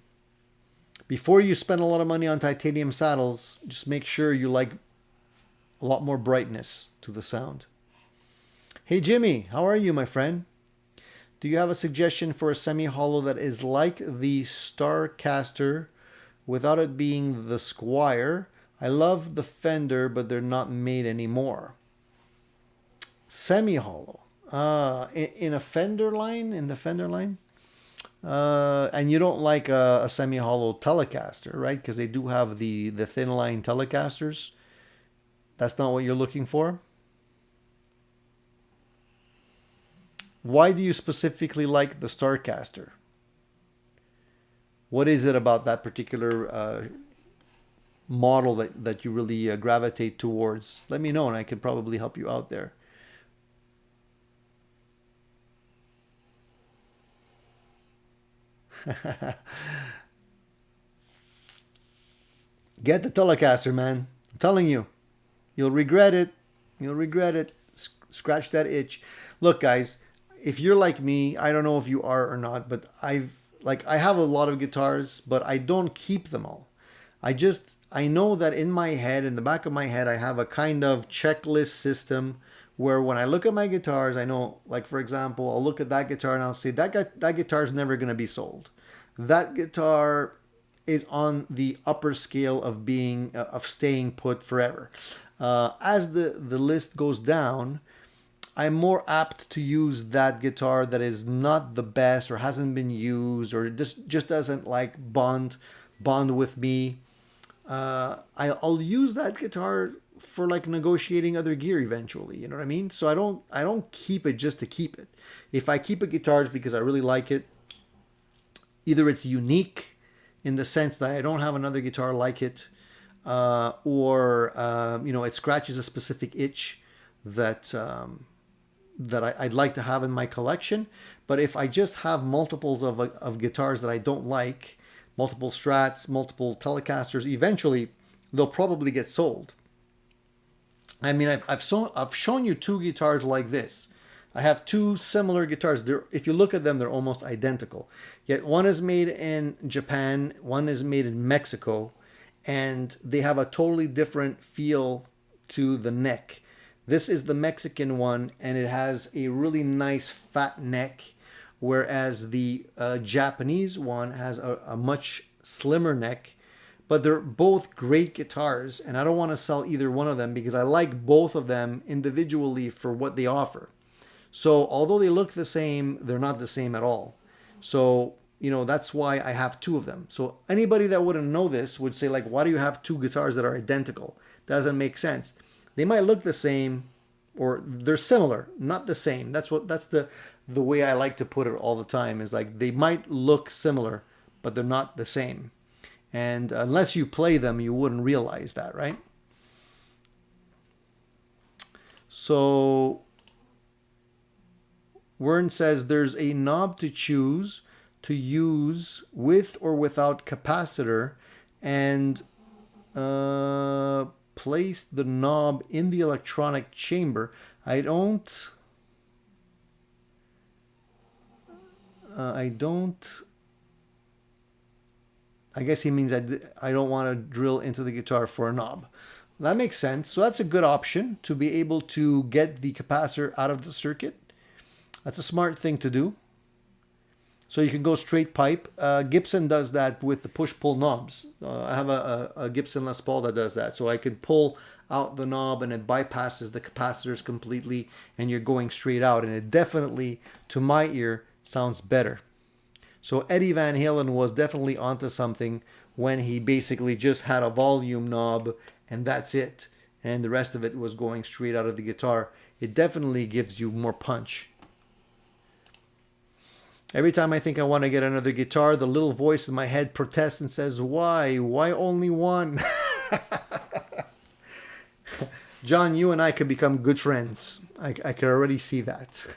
before you spend a lot of money on titanium saddles, just make sure you like a lot more brightness to the sound. Hey Jimmy, how are you, my friend? Do you have a suggestion for a semi-hollow that is like the Starcaster without it being the Squire? I love the Fender, but they're not made anymore. Semi-hollow. In a Fender line? In the Fender line? And you don't like a semi-hollow Telecaster, right? Because they do have the thin line Telecasters. That's not what you're looking for? Why do you specifically like the Starcaster? What is it about that particular model that you really gravitate towards? Let me know and I could probably help you out there. Get the Telecaster, man. I'm telling you. You'll regret it. You'll regret it. Scratch that itch. Look, guys, if you're like me, I don't know if you are or not, but I have a lot of guitars, but I don't keep them all. I know that in my head, in the back of my head, I have a kind of checklist system where when I look at my guitars, I know, like for example, I'll look at that guitar and I'll say that guitar is never going to be sold. That guitar is on the upper scale of being of staying put forever. As the list goes down, I'm more apt to use that guitar that is not the best or hasn't been used or just doesn't like bond with me. I'll use that guitar for like negotiating other gear eventually. You know what I mean? So I don't keep it just to keep it. If I keep a guitar, it's because I really like it. Either it's unique in the sense that I don't have another guitar like it, or it scratches a specific itch that I'd like to have in my collection. But if I just have multiples of guitars that I don't like, multiple Strats, multiple Telecasters, eventually they'll probably get sold. I mean, I've shown you two guitars like this. I have two similar guitars. If you look at them, they're almost identical. Yet one is made in Japan, one is made in Mexico, and they have a totally different feel to the neck. This is the Mexican one, and it has a really nice fat neck, whereas the Japanese one has a much slimmer neck. But they're both great guitars, and I don't want to sell either one of them because I like both of them individually for what they offer. So although they look the same, they're not the same at all. So, that's why I have two of them. So anybody that wouldn't know this would say, like, why do you have two guitars that are identical? Doesn't make sense. They might look the same, or they're similar, not the same. That's the way I like to put it all the time, is like they might look similar, but they're not the same. And unless you play them, you wouldn't realize that, right? So Wern says there's a knob to choose to use with or without capacitor, and place the knob in the electronic chamber. I guess he means I don't want to drill into the guitar for a knob. That makes sense. So that's a good option to be able to get the capacitor out of the circuit. That's a smart thing to do. So you can go straight pipe. Gibson does that with the push-pull knobs. I have a Gibson Les Paul that does that. So I could pull out the knob and it bypasses the capacitors completely and you're going straight out. And it definitely, to my ear, sounds better. So Eddie Van Halen was definitely onto something when he basically just had a volume knob and that's it. And the rest of it was going straight out of the guitar. It definitely gives you more punch. Every time I think I want to get another guitar, the little voice in my head protests and says, why? Why only one? John, you and I could become good friends. I can already see that.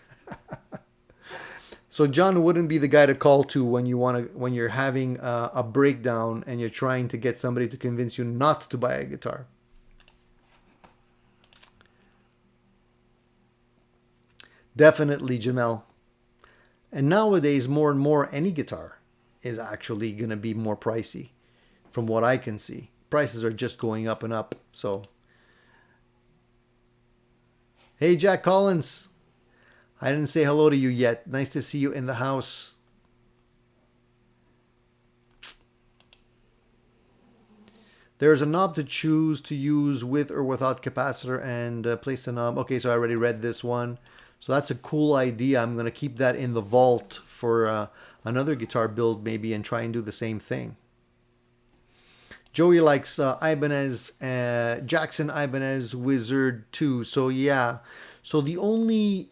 So John wouldn't be the guy to call to when when you're having a breakdown and you're trying to get somebody to convince you not to buy a guitar. Definitely, Jamel. And nowadays, more and more, any guitar is actually going to be more pricey, from what I can see. Prices are just going up and up. So, hey, Jack Collins. I didn't say hello to you yet. Nice to see you in the house. There's a knob to choose to use with or without capacitor and place the knob. Okay, so I already read this one. So that's a cool idea. I'm going to keep that in the vault for another guitar build maybe and try and do the same thing. Joey likes Ibanez, Jackson Ibanez Wizard 2. So yeah, so the only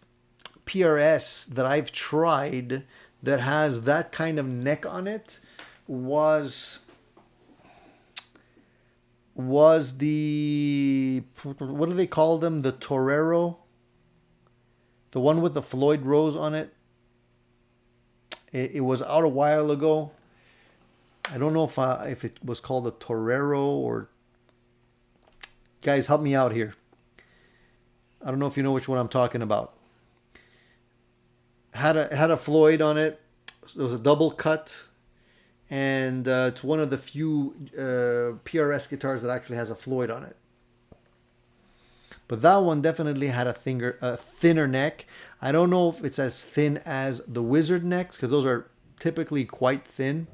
PRS that I've tried that has that kind of neck on it was the, what do they call them? The Torero? The one with the Floyd Rose on it. It was out a while ago. I don't know if it was called a Torero or... Guys, help me out here. I don't know if you know which one I'm talking about. Had a Floyd on it. It was a double cut. And it's one of the few PRS guitars that actually has a Floyd on it. But that one definitely had a thinner neck. I don't know if it's as thin as the Wizard necks, because those are typically quite thin.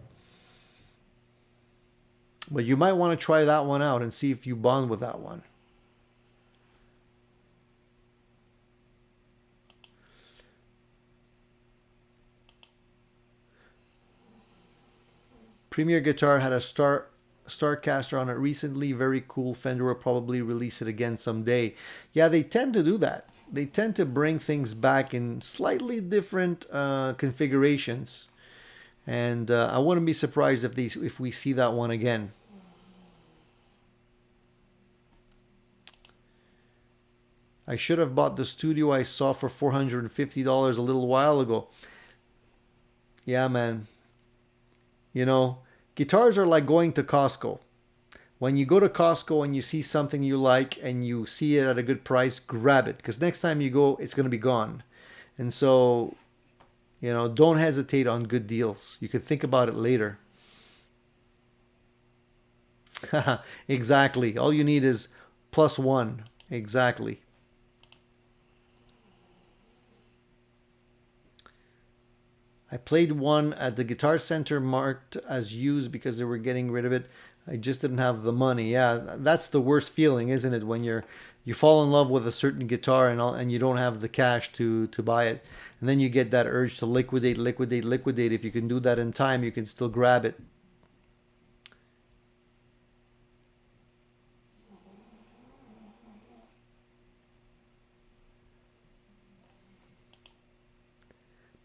But you might want to try that one out and see if you bond with that one. Premier Guitar had a Starcaster on it recently. Very cool. Fender will probably release it again someday. Yeah, they tend to do that. They tend to bring things back in slightly different configurations. And I wouldn't be surprised if we see that one again. I should have bought the Studio I saw for $450 a little while ago. Yeah, man. You know, guitars are like going to Costco. When you go to Costco and you see something you like and you see it at a good price, grab it. Because next time you go, it's going to be gone. And so, you know, don't hesitate on good deals. You could think about it later. Exactly. All you need is +1. Exactly. I played one at the Guitar Center marked as used because they were getting rid of it. I just didn't have the money. Yeah, that's the worst feeling, isn't it? When you fall in love with a certain guitar and you don't have the cash to buy it. And then you get that urge to liquidate. If you can do that in time, you can still grab it.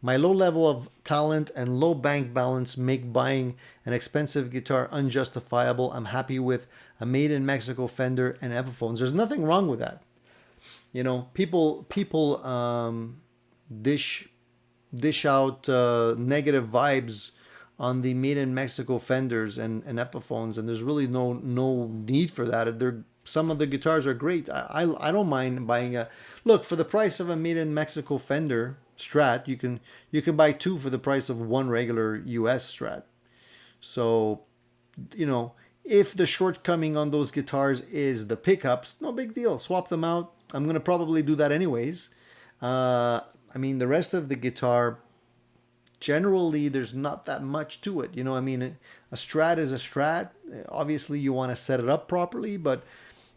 My low level of talent and low bank balance make buying an expensive guitar unjustifiable. I'm happy with a made in Mexico Fender and Epiphones. There's nothing wrong with that. You know, people dish out negative vibes on the made in Mexico Fenders and Epiphones, and there's really no need for that. Some of the guitars are great. I don't mind buying a look for the price of a made in Mexico Fender Strat. You can buy two for the price of one regular US Strat. So, you know, if the shortcoming on those guitars is the pickups, no big deal. Swap them out. I'm going to probably do that anyways. I mean, the rest of the guitar, generally, there's not that much to it. You know, I mean, a Strat is a Strat. Obviously, you want to set it up properly, but,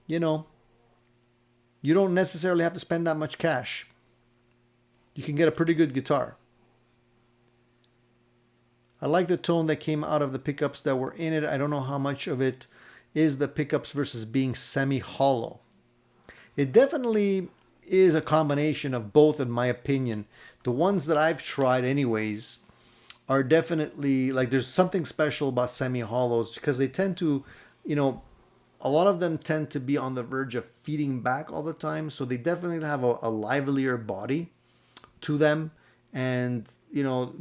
you know, you don't necessarily have to spend that much cash. You can get a pretty good guitar. I like the tone that came out of the pickups that were in it. I don't know how much of it is the pickups versus being semi-hollow. It definitely is a combination of both, in my opinion. The ones that I've tried anyways are definitely, like, there's something special about semi-hollows because they tend to, you know, a lot of them tend to be on the verge of feeding back all the time, so they definitely have a livelier body to them. And,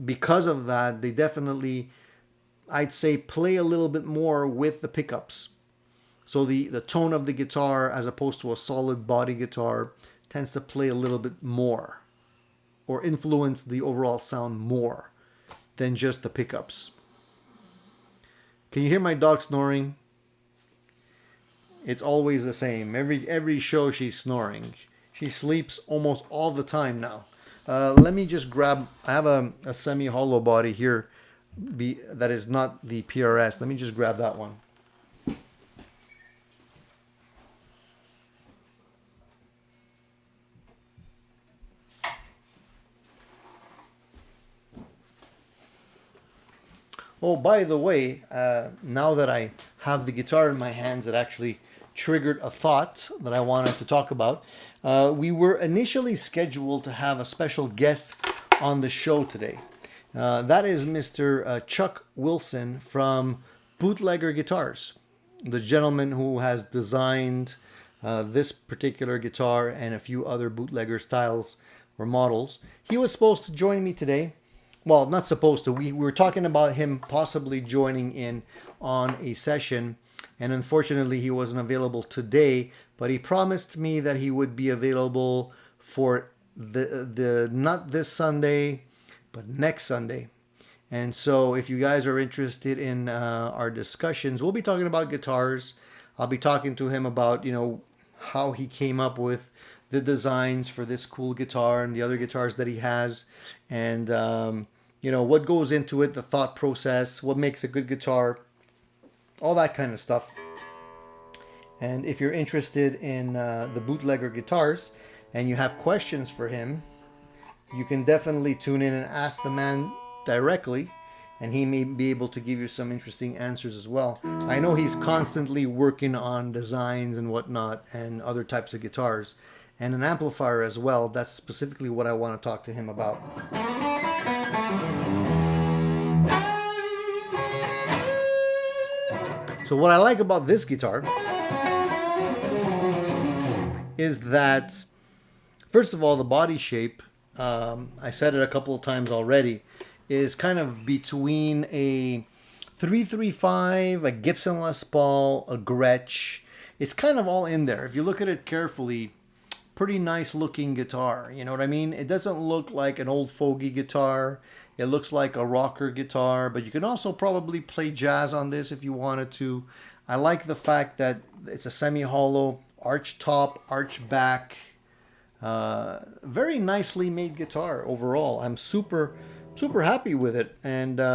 because of that, they definitely, I'd say, play a little bit more with the pickups. So the tone of the guitar, as opposed to a solid body guitar, tends to play a little bit more, or influence the overall sound more than just the pickups. Can you hear my dog snoring? It's always the same. Every show she's snoring. She sleeps almost all the time now. Let me just grab, I have a semi-hollow body here that is not the PRS. Let me just grab that one. Oh, by the way, now that I have the guitar in my hands, it actually triggered a thought that I wanted to talk about. We were initially scheduled to have a special guest on the show today. That is Mr. Chuck Wilson from Bootlegger Guitars, the gentleman who has designed this particular guitar and a few other bootlegger styles or models. He was supposed to join me today. Well, not supposed to. We were talking about him possibly joining in on a session, and unfortunately he wasn't available today, but he promised me that he would be available for the not this Sunday, but next Sunday. And so if you guys are interested in our discussions, we'll be talking about guitars. I'll be talking to him about, how he came up with the designs for this cool guitar and the other guitars that he has, and what goes into it, the thought process, what makes a good guitar, all that kind of stuff. And if you're interested in the bootlegger guitars and you have questions for him, you can definitely tune in and ask the man directly, and he may be able to give you some interesting answers as well. I know he's constantly working on designs and whatnot and other types of guitars and an amplifier as well. That's specifically what I want to talk to him about. So what I like about this guitar is that, first of all, the body shape, I said it a couple of times already, is kind of between a 335, a Gibson Les Paul, a Gretsch. It's kind of all in there. If you look at it carefully, pretty nice looking guitar. You know what I mean? It doesn't look like an old fogey guitar. It looks like a rocker guitar, but you can also probably play jazz on this if you wanted to. I like the fact that it's a semi-hollow, arch top, arch back. Very nicely made guitar overall. I'm super happy with it. And it's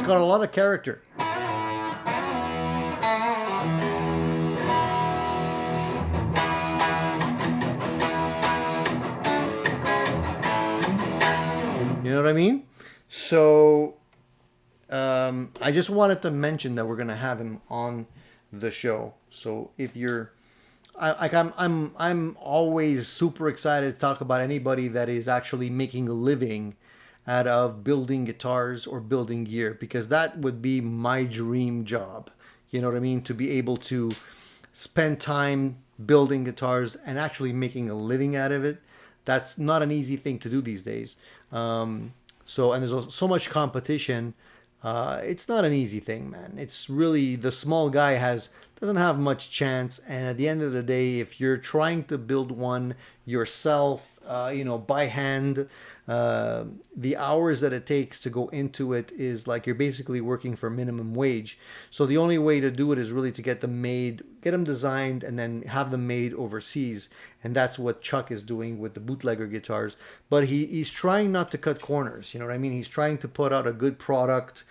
got a lot of character. You know what I mean? So I just wanted to mention that we're gonna have him on the show. So if you're, I'm always super excited to talk about anybody that is actually making a living out of building guitars or building gear, because that would be my dream job. You know what I mean? To be able to spend time building guitars and actually making a living out of it. That's not an easy thing to do these days. And there's so much competition. It's not an easy thing, man. It's really, the small guy doesn't have much chance. And at the end of the day, if you're trying to build one yourself, by hand, the hours that it takes to go into it is like you're basically working for minimum wage. So the only way to do it is really to get them made, get them designed, and then have them made overseas. And that's what Chuck is doing with the bootlegger guitars. But he's trying not to cut corners. You know what I mean? He's trying to put out a good product,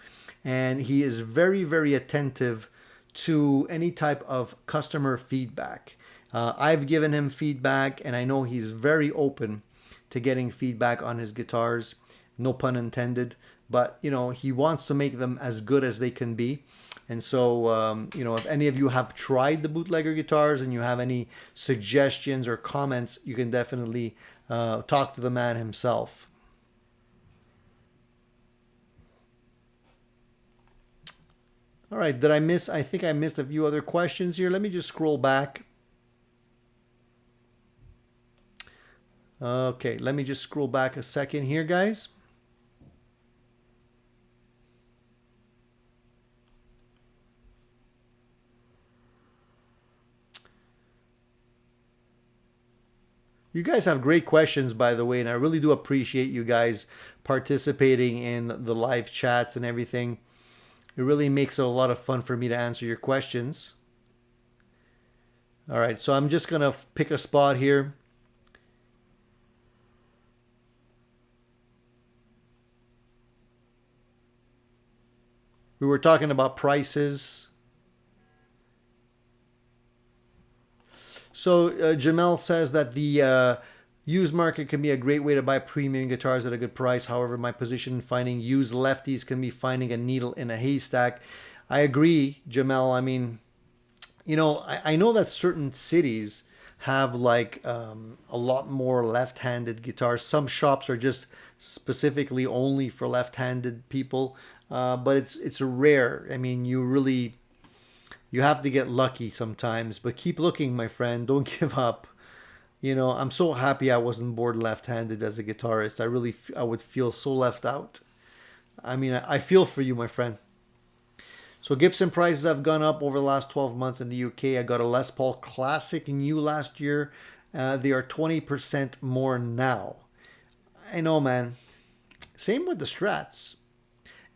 and he is very, very attentive to any type of customer feedback. I've given him feedback, and I know he's very open to getting feedback on his guitars, no pun intended, but he wants to make them as good as they can be. And so if any of you have tried the bootlegger guitars and you have any suggestions or comments, you can definitely talk to the man himself. All right, did I miss? I think I missed a few other questions here. Let me just scroll back. Okay, let me just scroll back a second here, guys. You guys have great questions, by the way, and I really do appreciate you guys participating in the live chats and everything. It really makes it a lot of fun for me to answer your questions. All right, so I'm just going to pick a spot here. We were talking about prices. So Jamel says that the used market can be a great way to buy premium guitars at a good price. However, my position in finding used lefties can be finding a needle in a haystack. I agree, Jamel. I mean, you know, I know that certain cities have like a lot more left-handed guitars. Some shops are just specifically only for left-handed people, but it's rare. I mean, you have to get lucky sometimes, but keep looking, my friend. Don't give up. You know, I'm so happy I wasn't born left-handed as a guitarist. I would feel so left out. I mean, I feel for you, my friend. So Gibson prices have gone up over the last 12 months in the UK. I got a Les Paul Classic new last year. They are 20% more now. I know, man. Same with the Strats.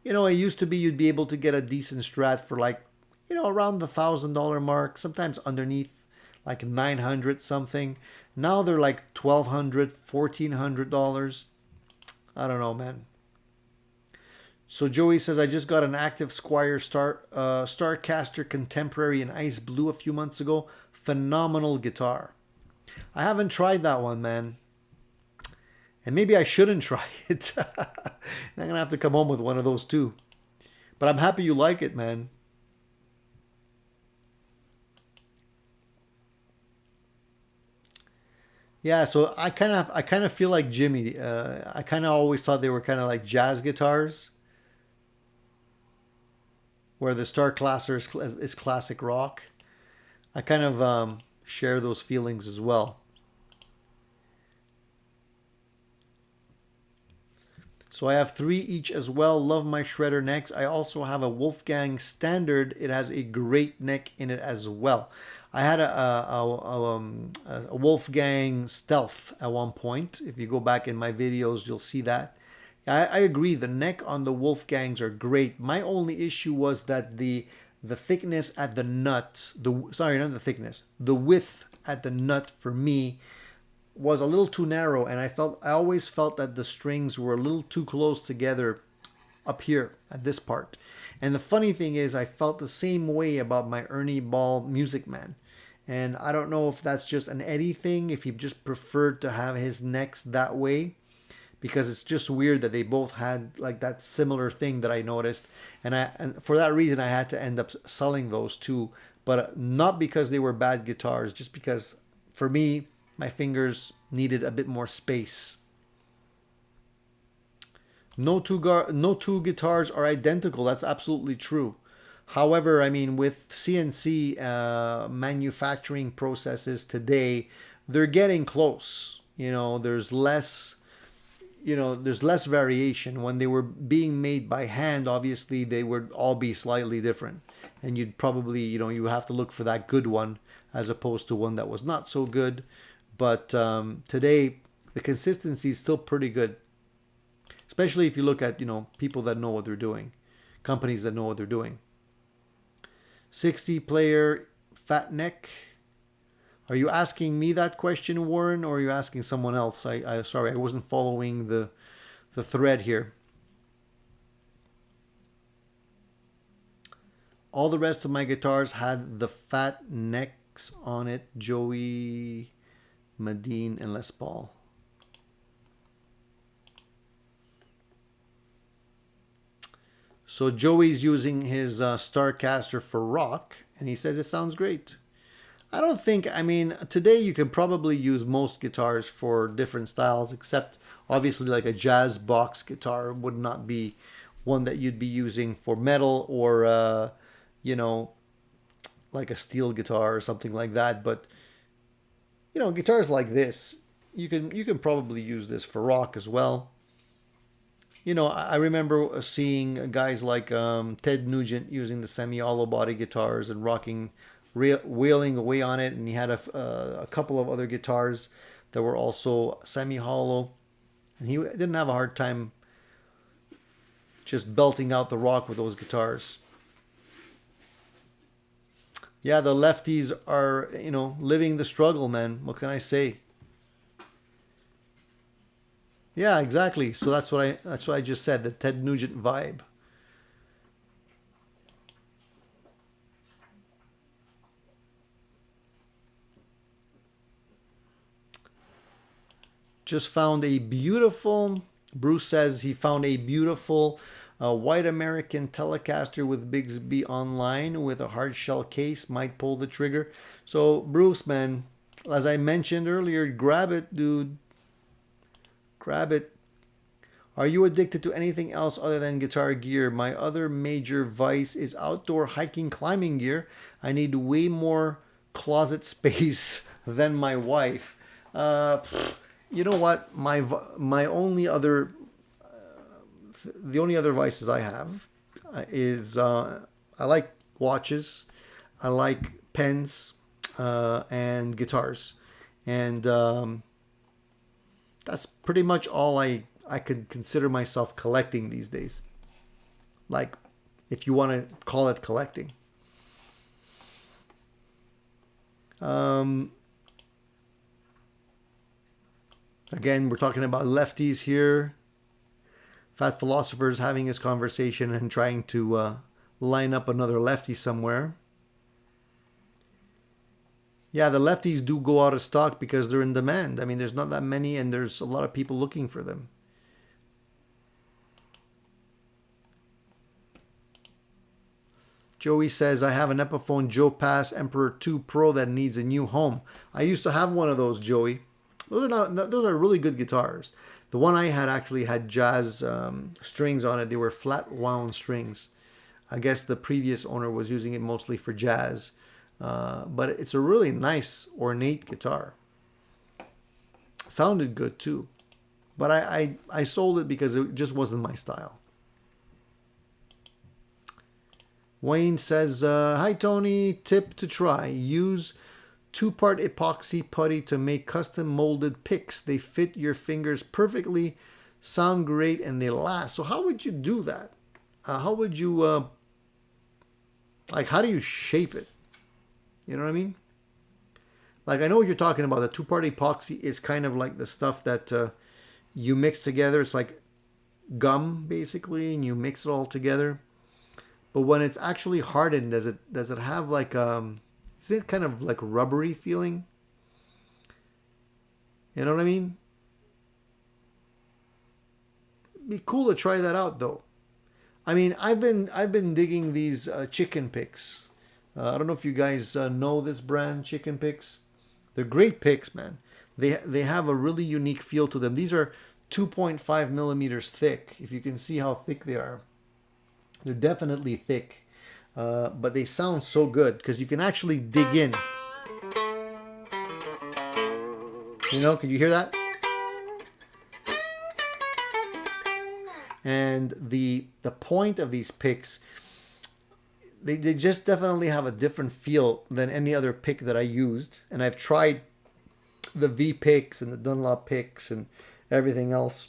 You know, it used to be you'd be able to get a decent Strat for like, you know, around the $1,000 mark, sometimes underneath like 900 something. Now they're like $1,200, $1,400. I don't know, man. So Joey says, I just got an active Squier Starcaster Contemporary in Ice Blue a few months ago. Phenomenal guitar. I haven't tried that one, man. And maybe I shouldn't try it. I'm going to have to come home with one of those too. But I'm happy you like it, man. Yeah, so I kind of feel like Jimmy. I kind of always thought they were kind of like jazz guitars, where the Starclaster is classic rock. I kind of share those feelings as well. So I have 3 each as well. Love my shredder necks. I also have a Wolfgang Standard. It has a great neck in it as well. I had a Wolfgang Stealth at one point. If you go back in my videos, you'll see that. I agree. The neck on the Wolfgangs are great. My only issue was that the thickness at the nut, sorry, not the thickness, the width at the nut for me was a little too narrow, and I always felt that the strings were a little too close together up here at this part. And the funny thing is, I felt the same way about my Ernie Ball Music Man. And I don't know if that's just an Eddie thing, if he just preferred to have his necks that way, because it's just weird that they both had like that similar thing that I noticed. And for that reason, I had to end up selling those two, but not because they were bad guitars, just because for me, my fingers needed a bit more space. No two guitars are identical. That's absolutely true. However, I mean, with CNC manufacturing processes today, they're getting close. You know, there's less variation. When they were being made by hand, obviously they would all be slightly different, and you'd probably, you would have to look for that good one as opposed to one that was not so good. But today, the consistency is still pretty good, especially if you look at, people that know what they're doing, companies that know what they're doing. 60 player fat neck. Are you asking me that question, Warren, or are you asking someone else? Sorry, I wasn't following the thread here. All the rest of my guitars had the fat necks on it. Joey, Medine, and Les Paul. So Joey's using his Starcaster for rock, and he says it sounds great. I don't think, today you can probably use most guitars for different styles, except obviously like a jazz box guitar would not be one that you'd be using for metal or, you know, like a steel guitar or something like that. But you know, guitars like this, you can probably use this for rock as well. You know, I remember seeing guys like Ted Nugent using the semi-hollow body guitars and rocking, wailing away on it, and he had a couple of other guitars that were also semi-hollow, and he didn't have a hard time just belting out the rock with those guitars. Yeah, the lefties are, you know, living the struggle, man. What can I say? Yeah, exactly. So that's what I just said, the Ted Nugent vibe. Just found a beautiful, Bruce says he found a beautiful white American Telecaster with Bigsby online with a hard shell case. Might pull the trigger. So Bruce, man, as I mentioned earlier, grab it, dude. Grab it. Are you addicted to anything else other than guitar gear? My other major vice is outdoor hiking climbing gear. I need way more closet space than my wife. You know what? My only other the only other vices I have is I like watches, I like pens, and guitars, and that's pretty much all I could consider myself collecting these days. Like, if you want to call it collecting. Again, we're talking about lefties here. Fat Philosopher's having his conversation and trying to line up another lefty somewhere. Yeah, the lefties do go out of stock because they're in demand. I mean, there's not that many, and there's a lot of people looking for them. Joey says, I have an Epiphone Joe Pass Emperor 2 Pro that needs a new home. I used to have one of those, Joey. Those are really good guitars. The one I had actually had jazz strings on it. They were flat wound strings. I guess the previous owner was using it mostly for jazz. But it's a really nice, ornate guitar. Sounded good too. But I sold it because it just wasn't my style. Wayne says, hi Tony, tip to try. Use 2-part epoxy putty to make custom molded picks. They fit your fingers perfectly, sound great, and they last. So how would you do that? How would you, how do you shape it? You know what I mean? Like, I know what you're talking about. The 2-part epoxy is kind of like the stuff that you mix together. It's like gum, basically, and you mix it all together. But when it's actually hardened, does it have like is it kind of like rubbery feeling? You know what I mean? It'd be cool to try that out though. I mean, I've been digging these chicken picks. I don't know if you guys know this brand, Chicken Picks. They're great picks, man. They have a really unique feel to them. These are 2.5 millimeters thick. If you can see how thick they are. They're definitely thick, but they sound so good because you can actually dig in. You know, can you hear that? And the point of these picks, they just definitely have a different feel than any other pick that I used. And I've tried the V picks and the Dunlop picks and everything else.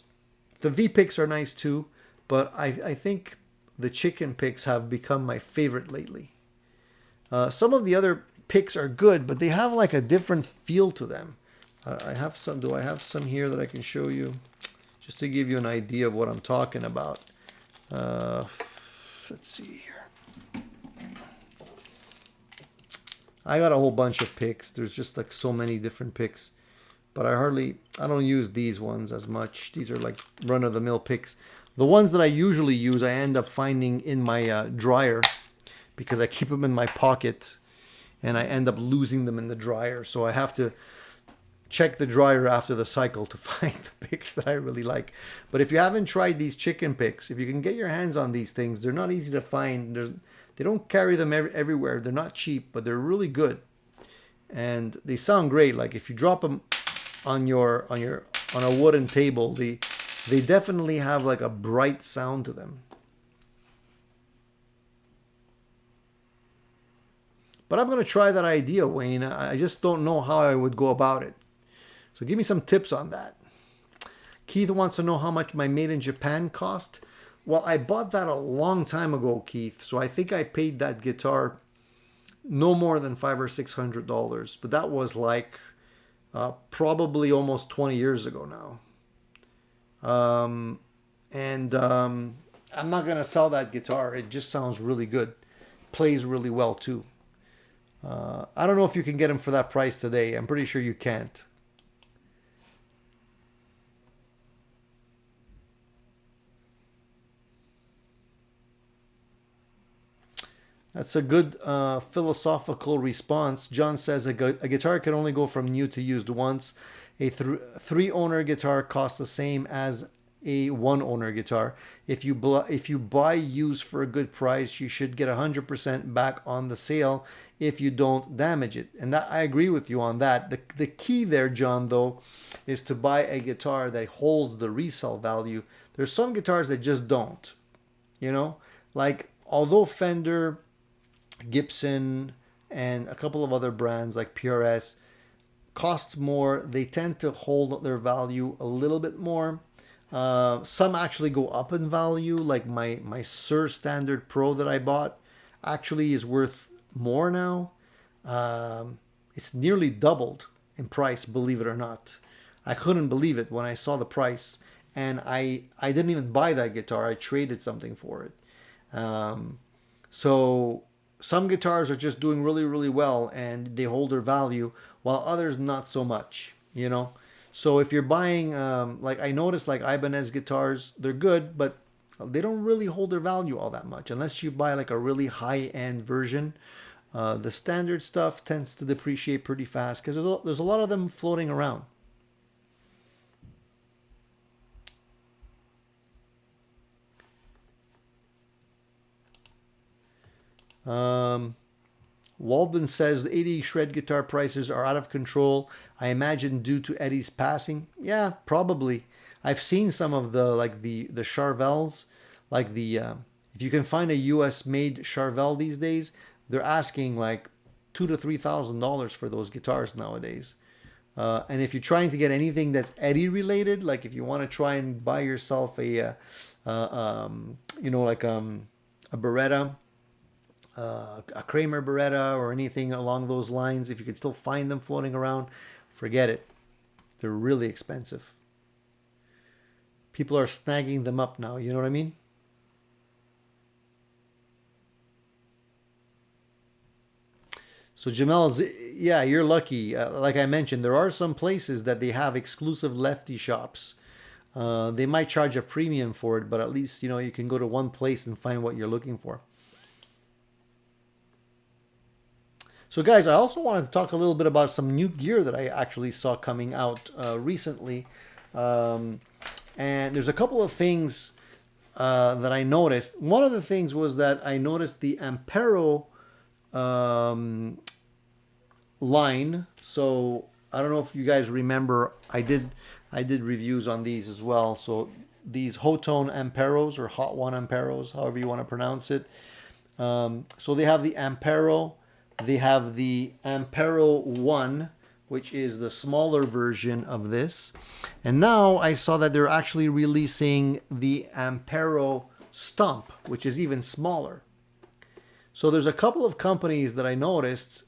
The V picks are nice too, but I think the chicken picks have become my favorite lately. Some of the other picks are good, but they have like a different feel to them. I have some. Do I have some here that I can show you? Just to give you an idea of what I'm talking about. Let's see here. I got a whole bunch of picks. There's just like so many different picks. But I don't use these ones as much. These are like run-of-the-mill picks. The ones that I usually use, I end up finding in my dryer because I keep them in my pocket and I end up losing them in the dryer. So I have to check the dryer after the cycle to find the picks that I really like. But if you haven't tried these chicken picks, if you can get your hands on these things, they're not easy to find. They don't carry them everywhere. They're not cheap, but they're really good, and they sound great. Like if you drop them on a wooden table, they definitely have like a bright sound to them. But I'm going to try that idea, Wayne. I just don't know how I would go about it. So give me some tips on that. Keith wants to know how much my Made in Japan cost. Well, I bought that a long time ago, Keith. So I think I paid that guitar no more than $500 or $600. But that was like probably almost 20 years ago now. I'm not going to sell that guitar. It just sounds really good. Plays really well too. I don't know if you can get them for that price today. I'm pretty sure you can't. That's a good philosophical response. John says a guitar can only go from new to used once. A three-owner guitar costs the same as a one-owner guitar. If you buy used for a good price, you should get 100% back on the sale if you don't damage it. And that, I agree with you on that. The key there, John, though, is to buy a guitar that holds the resale value. There's some guitars that just don't. You know, like although Fender, Gibson, and a couple of other brands like PRS cost more, they tend to hold their value a little bit more. Some actually go up in value, like my Sir Standard Pro that I bought actually is worth more now. It's nearly doubled in price, believe it or not. I couldn't believe it when I saw the price, and I didn't even buy that guitar. I traded something for it. So some guitars are just doing really, really well and they hold their value, while others not so much, you know. So if you're buying, like I noticed, like Ibanez guitars, they're good, but they don't really hold their value all that much unless you buy like a really high-end version. The standard stuff tends to depreciate pretty fast because there's a lot of them floating around. Walden says the 80 shred guitar prices are out of control. I imagine due to Eddie's passing. Yeah, probably. I've seen some of the Charvels, like if you can find a U.S. made Charvel these days, they're asking like $2,000 to $3,000 for those guitars nowadays. And if you're trying to get anything that's Eddie related, like if you want to try and buy yourself a Beretta, a Kramer Beretta or anything along those lines, if you could still find them floating around, forget it. They're really expensive. People are snagging them up now, you know what I mean? So Jamel's, yeah, you're lucky. Like I mentioned, there are some places that they have exclusive lefty shops. They might charge a premium for it, but at least, you know, you can go to one place and find what you're looking for. So guys, I also wanted to talk a little bit about some new gear that I actually saw coming out recently. And there's a couple of things that I noticed. One of the things was that I noticed the Ampero line. So I don't know if you guys remember, I did reviews on these as well. So these Hotone Amperos, or Hot One Amperos, however you want to pronounce it. So they have the Ampero. They have the Ampero 1, which is the smaller version of this. And now I saw that they're actually releasing the Ampero Stomp, which is even smaller. So there's a couple of companies that I noticed,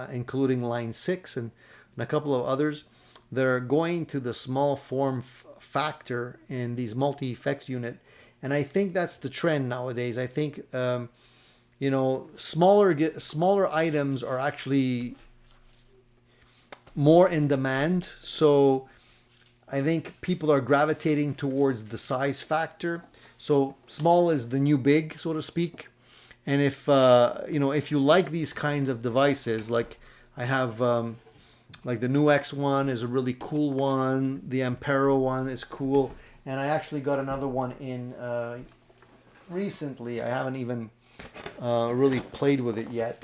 including Line 6 and a couple of others, that are going to the small form factor in these multi-effects unit. And I think that's the trend nowadays. I think... you know, smaller items are actually more in demand. So I think people are gravitating towards the size factor. So small is the new big, so to speak. And if if you like these kinds of devices, like I have, like the new X1 is a really cool one. The Ampero one is cool, and I actually got another one in recently. I haven't even really played with it yet.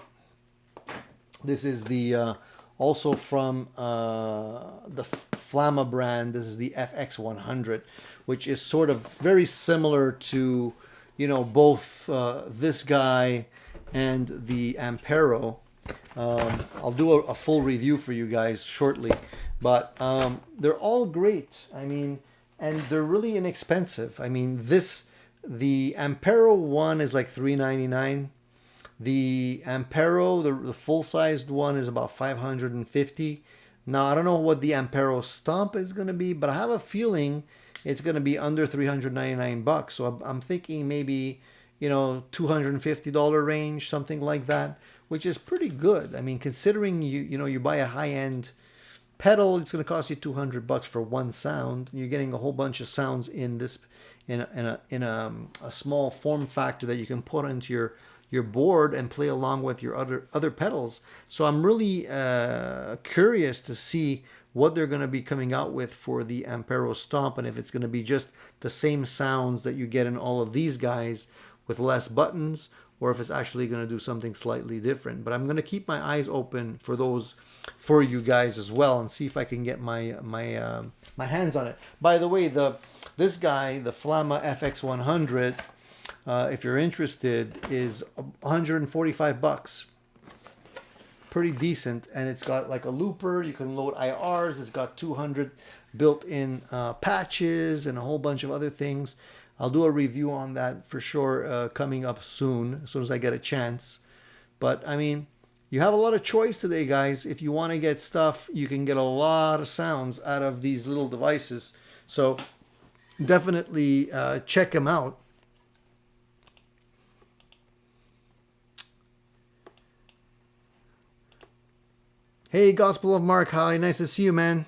This is the also from the Flamma brand. This is the FX100, which is sort of very similar to, you know, both this guy and the Ampero. I'll do a full review for you guys shortly, but they're all great. I mean, and they're really inexpensive. I mean, the Ampero one is like $399. The Ampero, the full-sized one, is about $550. Now, I don't know what the Ampero Stomp is going to be, but I have a feeling it's going to be under $399. So I'm thinking maybe, you know, $250 range, something like that, which is pretty good. I mean, considering you buy a high-end pedal, it's going to cost you $200 for one sound. You're getting a whole bunch of sounds in this in a small form factor that you can put into your board and play along with your other pedals. So I'm really curious to see what they're going to be coming out with for the Ampero Stomp, and if it's going to be just the same sounds that you get in all of these guys with less buttons, or if it's actually going to do something slightly different. But I'm going to keep my eyes open for those for you guys as well, and see if I can get my hands on it. By the way, this guy, the Flamma FX100, if you're interested, is $145. Pretty decent, and it's got like a looper. You can load IRs. It's got 200 built-in patches and a whole bunch of other things. I'll do a review on that for sure coming up soon, as soon as I get a chance. But I mean, you have a lot of choice today, guys. If you want to get stuff, you can get a lot of sounds out of these little devices. So definitely check them out. Hey, Gospel of Mark, hi, nice to see you, man.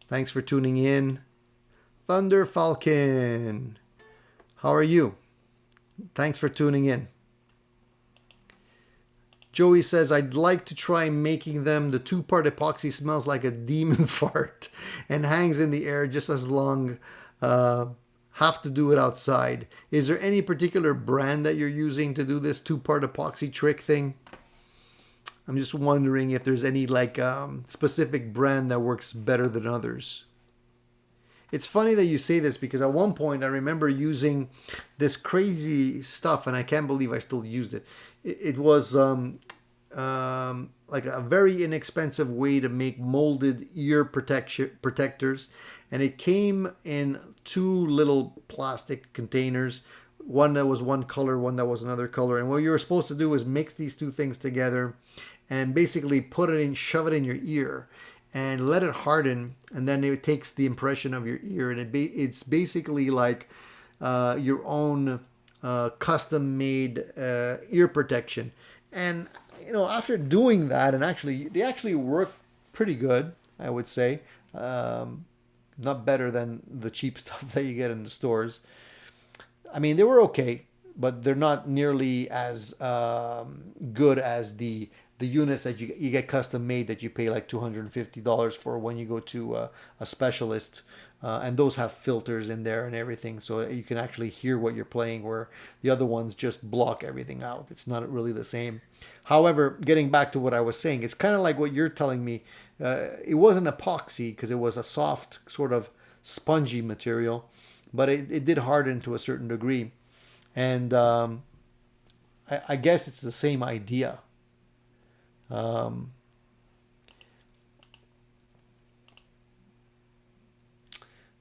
Thanks for tuning in. Thunder Falcon, how are you? Thanks for tuning in. Joey says, I'd like to try making them. The two-part epoxy smells like a demon fart and hangs in the air just as long. Have to do it outside. Is there any particular brand that you're using to do this two-part epoxy trick thing? I'm just wondering if there's any like specific brand that works better than others. It's funny that you say this, because at one point I remember using this crazy stuff, and I can't believe I still used it. It was like a very inexpensive way to make molded ear protectors, and it came in two little plastic containers. One that was one color, one that was another color. And what you were supposed to do is mix these two things together and basically put it in, shove it in your ear and let it harden. And then it takes the impression of your ear. And it's basically like your own custom made ear protection. And, you know, after doing that, and they actually work pretty good, I would say. Not better than the cheap stuff that you get in the stores. I mean, they were okay, but they're not nearly as good as the units that you get custom made that you pay like $250 for when you go to a specialist. And those have filters in there and everything, so you can actually hear what you're playing, where the other ones just block everything out. It's not really the same. However, getting back to what I was saying, it's kind of like what you're telling me. It wasn't epoxy because it was a soft, sort of spongy material, but it did harden to a certain degree. And I guess it's the same idea.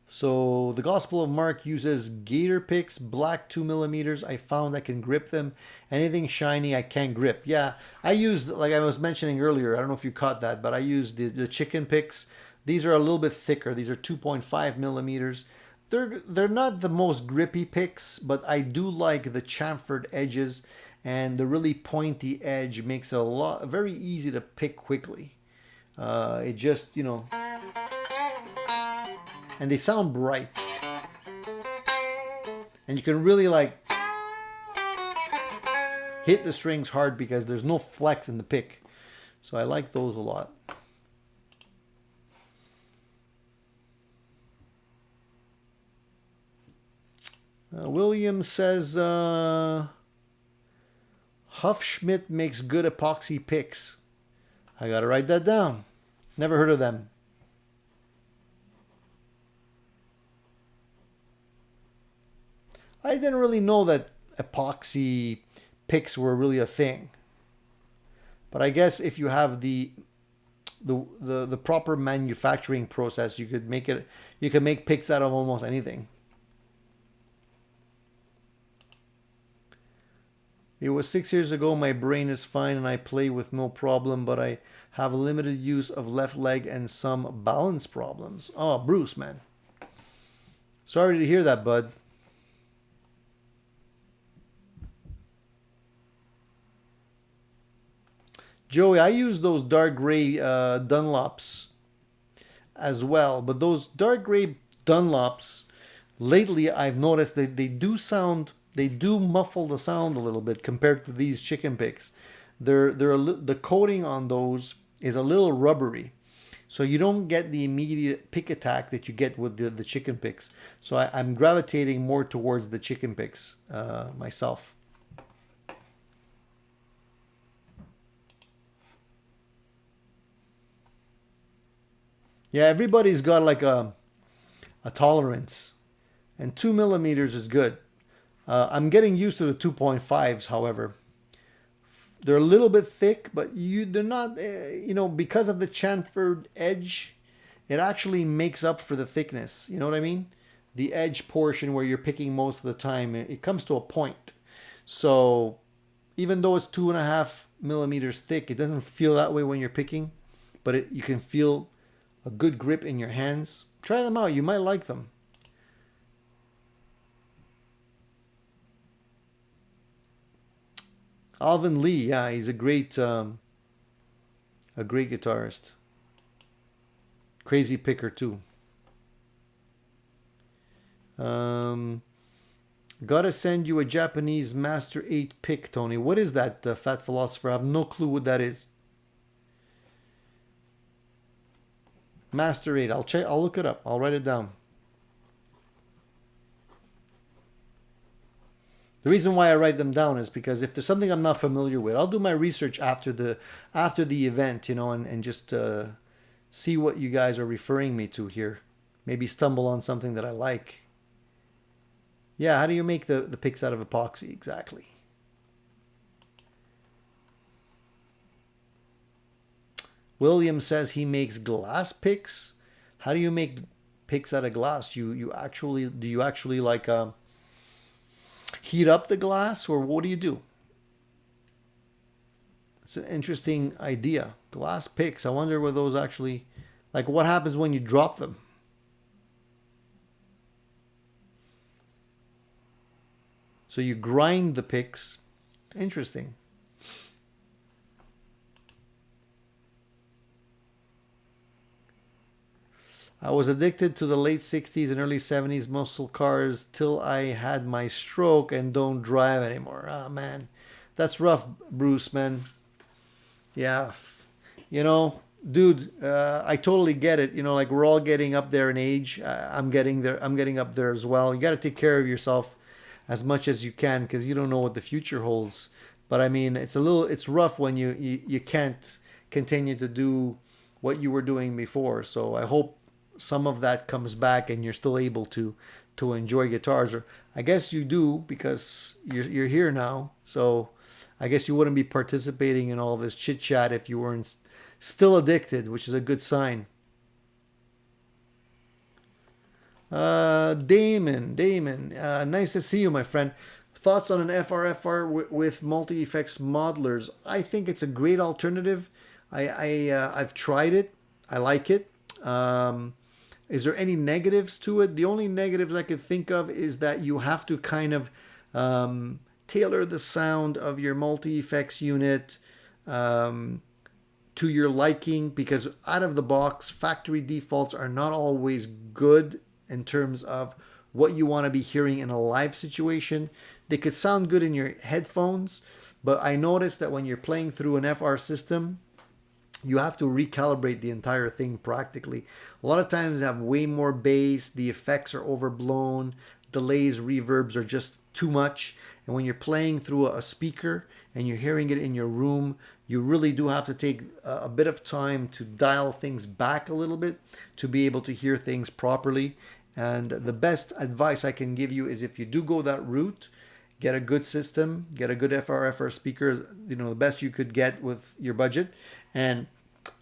So the Gospel of Mark uses gator picks, black 2mm. I found I can grip them. Anything shiny I can't grip. Yeah, I used, like I was mentioning earlier, I don't know if you caught that, but I used the chicken picks. These are a little bit thicker. These are 2.5mm. They're not the most grippy picks, but I do like the chamfered edges, and the really pointy edge makes it very easy to pick quickly. It just, you know, and they sound bright, and you can really like hit the strings hard because there's no flex in the pick. So I like those a lot. William says, Huffschmidt makes good epoxy picks. I gotta write that down. Never heard of them. I didn't really know that epoxy picks were really a thing. But I guess if you have the proper manufacturing process, you could make picks out of almost anything. It was 6 years ago. My brain is fine and I play with no problem, but I have limited use of left leg and some balance problems. Oh, Bruce, man. Sorry to hear that, bud. Joey, I use those dark gray Dunlops as well, but those dark gray Dunlops, lately I've noticed that they do muffle the sound a little bit compared to these chicken picks. The coating on those is a little rubbery, so you don't get the immediate pick attack that you get with the chicken picks. So I'm gravitating more towards the chicken picks myself. Yeah, everybody's got like a tolerance, and 2 millimeters is good. I'm getting used to the 2.5s, however. They're a little bit thick, but they're not, because of the chamfered edge, it actually makes up for the thickness. You know what I mean? The edge portion where you're picking most of the time, it comes to a point. So even though it's 2.5 millimeters thick, it doesn't feel that way when you're picking, but you can feel a good grip in your hands. Try them out. You might like them. Alvin Lee, yeah, he's a great guitarist. Crazy picker too. Gotta send you a Japanese Master 8 pick, Tony. What is that, Fat Philosopher? I have no clue what that is. Master 8. I'll look it up. I'll write it down. The reason why I write them down is because if there's something I'm not familiar with, I'll do my research after the event, and just see what you guys are referring me to here. Maybe stumble on something that I like. Yeah, how do you make the picks out of epoxy exactly? William says he makes glass picks. How do you make picks out of glass? Do you actually like heat up the glass, or what do you do? It's an interesting idea. Glass picks. I wonder where those actually, like, what happens when you drop them? So you grind the picks. Interesting. I was addicted to the late 60s and early 70s muscle cars till I had my stroke and don't drive anymore. Oh, man. That's rough, Bruce, man. Yeah. Dude, I totally get it. Like, we're all getting up there in age. I'm getting there. I'm getting up there as well. You got to take care of yourself as much as you can because you don't know what the future holds. But I mean, it's rough when you can't continue to do what you were doing before. So I hope some of that comes back and you're still able to enjoy guitars, or I guess you do because you're here now. So I guess you wouldn't be participating in all this chit chat if you weren't still addicted, which is a good sign. Damon, nice to see you, my friend. Thoughts on an FRFR with multi-effects modelers? I think it's a great alternative. I've tried it. I like it. Is there any negatives to it? The only negatives I could think of is that you have to kind of tailor the sound of your multi-effects unit to your liking, because out of the box, factory defaults are not always good in terms of what you want to be hearing in a live situation. They could sound good in your headphones, but I noticed that when you're playing through an FR system, you have to recalibrate the entire thing practically. A lot of times you have way more bass, the effects are overblown, delays, reverbs are just too much. And when you're playing through a speaker and you're hearing it in your room, you really do have to take a bit of time to dial things back a little bit to be able to hear things properly. And the best advice I can give you is, if you do go that route, get a good system, get a good FR speaker, the best you could get with your budget, and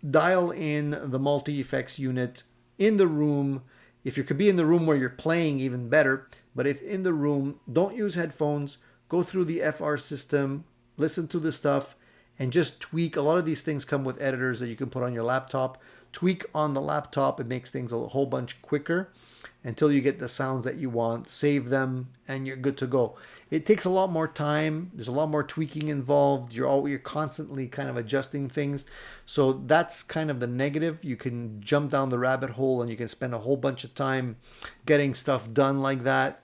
dial in the multi-effects unit in the room. If you could be in the room where you're playing, even better. But if in the room, don't use headphones, go through the FR system, listen to the stuff, and just tweak. A lot of these things come with editors that you can put on your laptop. Tweak on the laptop. It makes things a whole bunch quicker until you get the sounds that you want. Save them, and you're good to go. It takes a lot more time. There's a lot more tweaking involved. You're constantly kind of adjusting things. So that's kind of the negative. You can jump down the rabbit hole and you can spend a whole bunch of time getting stuff done like that,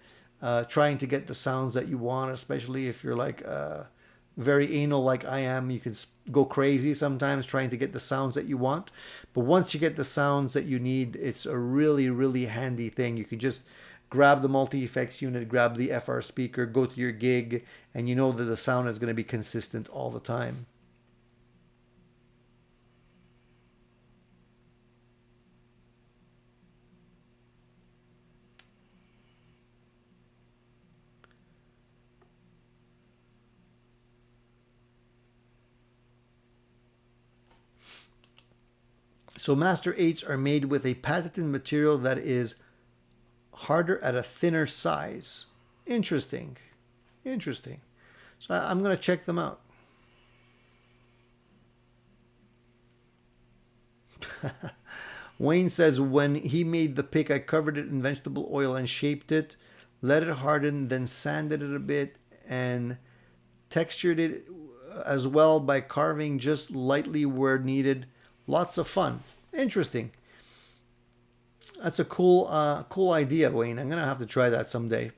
trying to get the sounds that you want, especially if you're like very anal like I am. You can go crazy sometimes trying to get the sounds that you want. But once you get the sounds that you need, it's a really, really handy thing. You can just grab the multi-effects unit, grab the FR speaker, go to your gig, and you know that the sound is going to be consistent all the time. So Master 8s are made with a patented material that is harder at a thinner size. Interesting. Interesting. So I'm going to check them out. Wayne says, when he made the pick, I covered it in vegetable oil and shaped it, let it harden, then sanded it a bit and textured it as well by carving just lightly where needed. Lots of fun. Interesting. That's a cool idea, Wayne. I'm going to have to try that someday.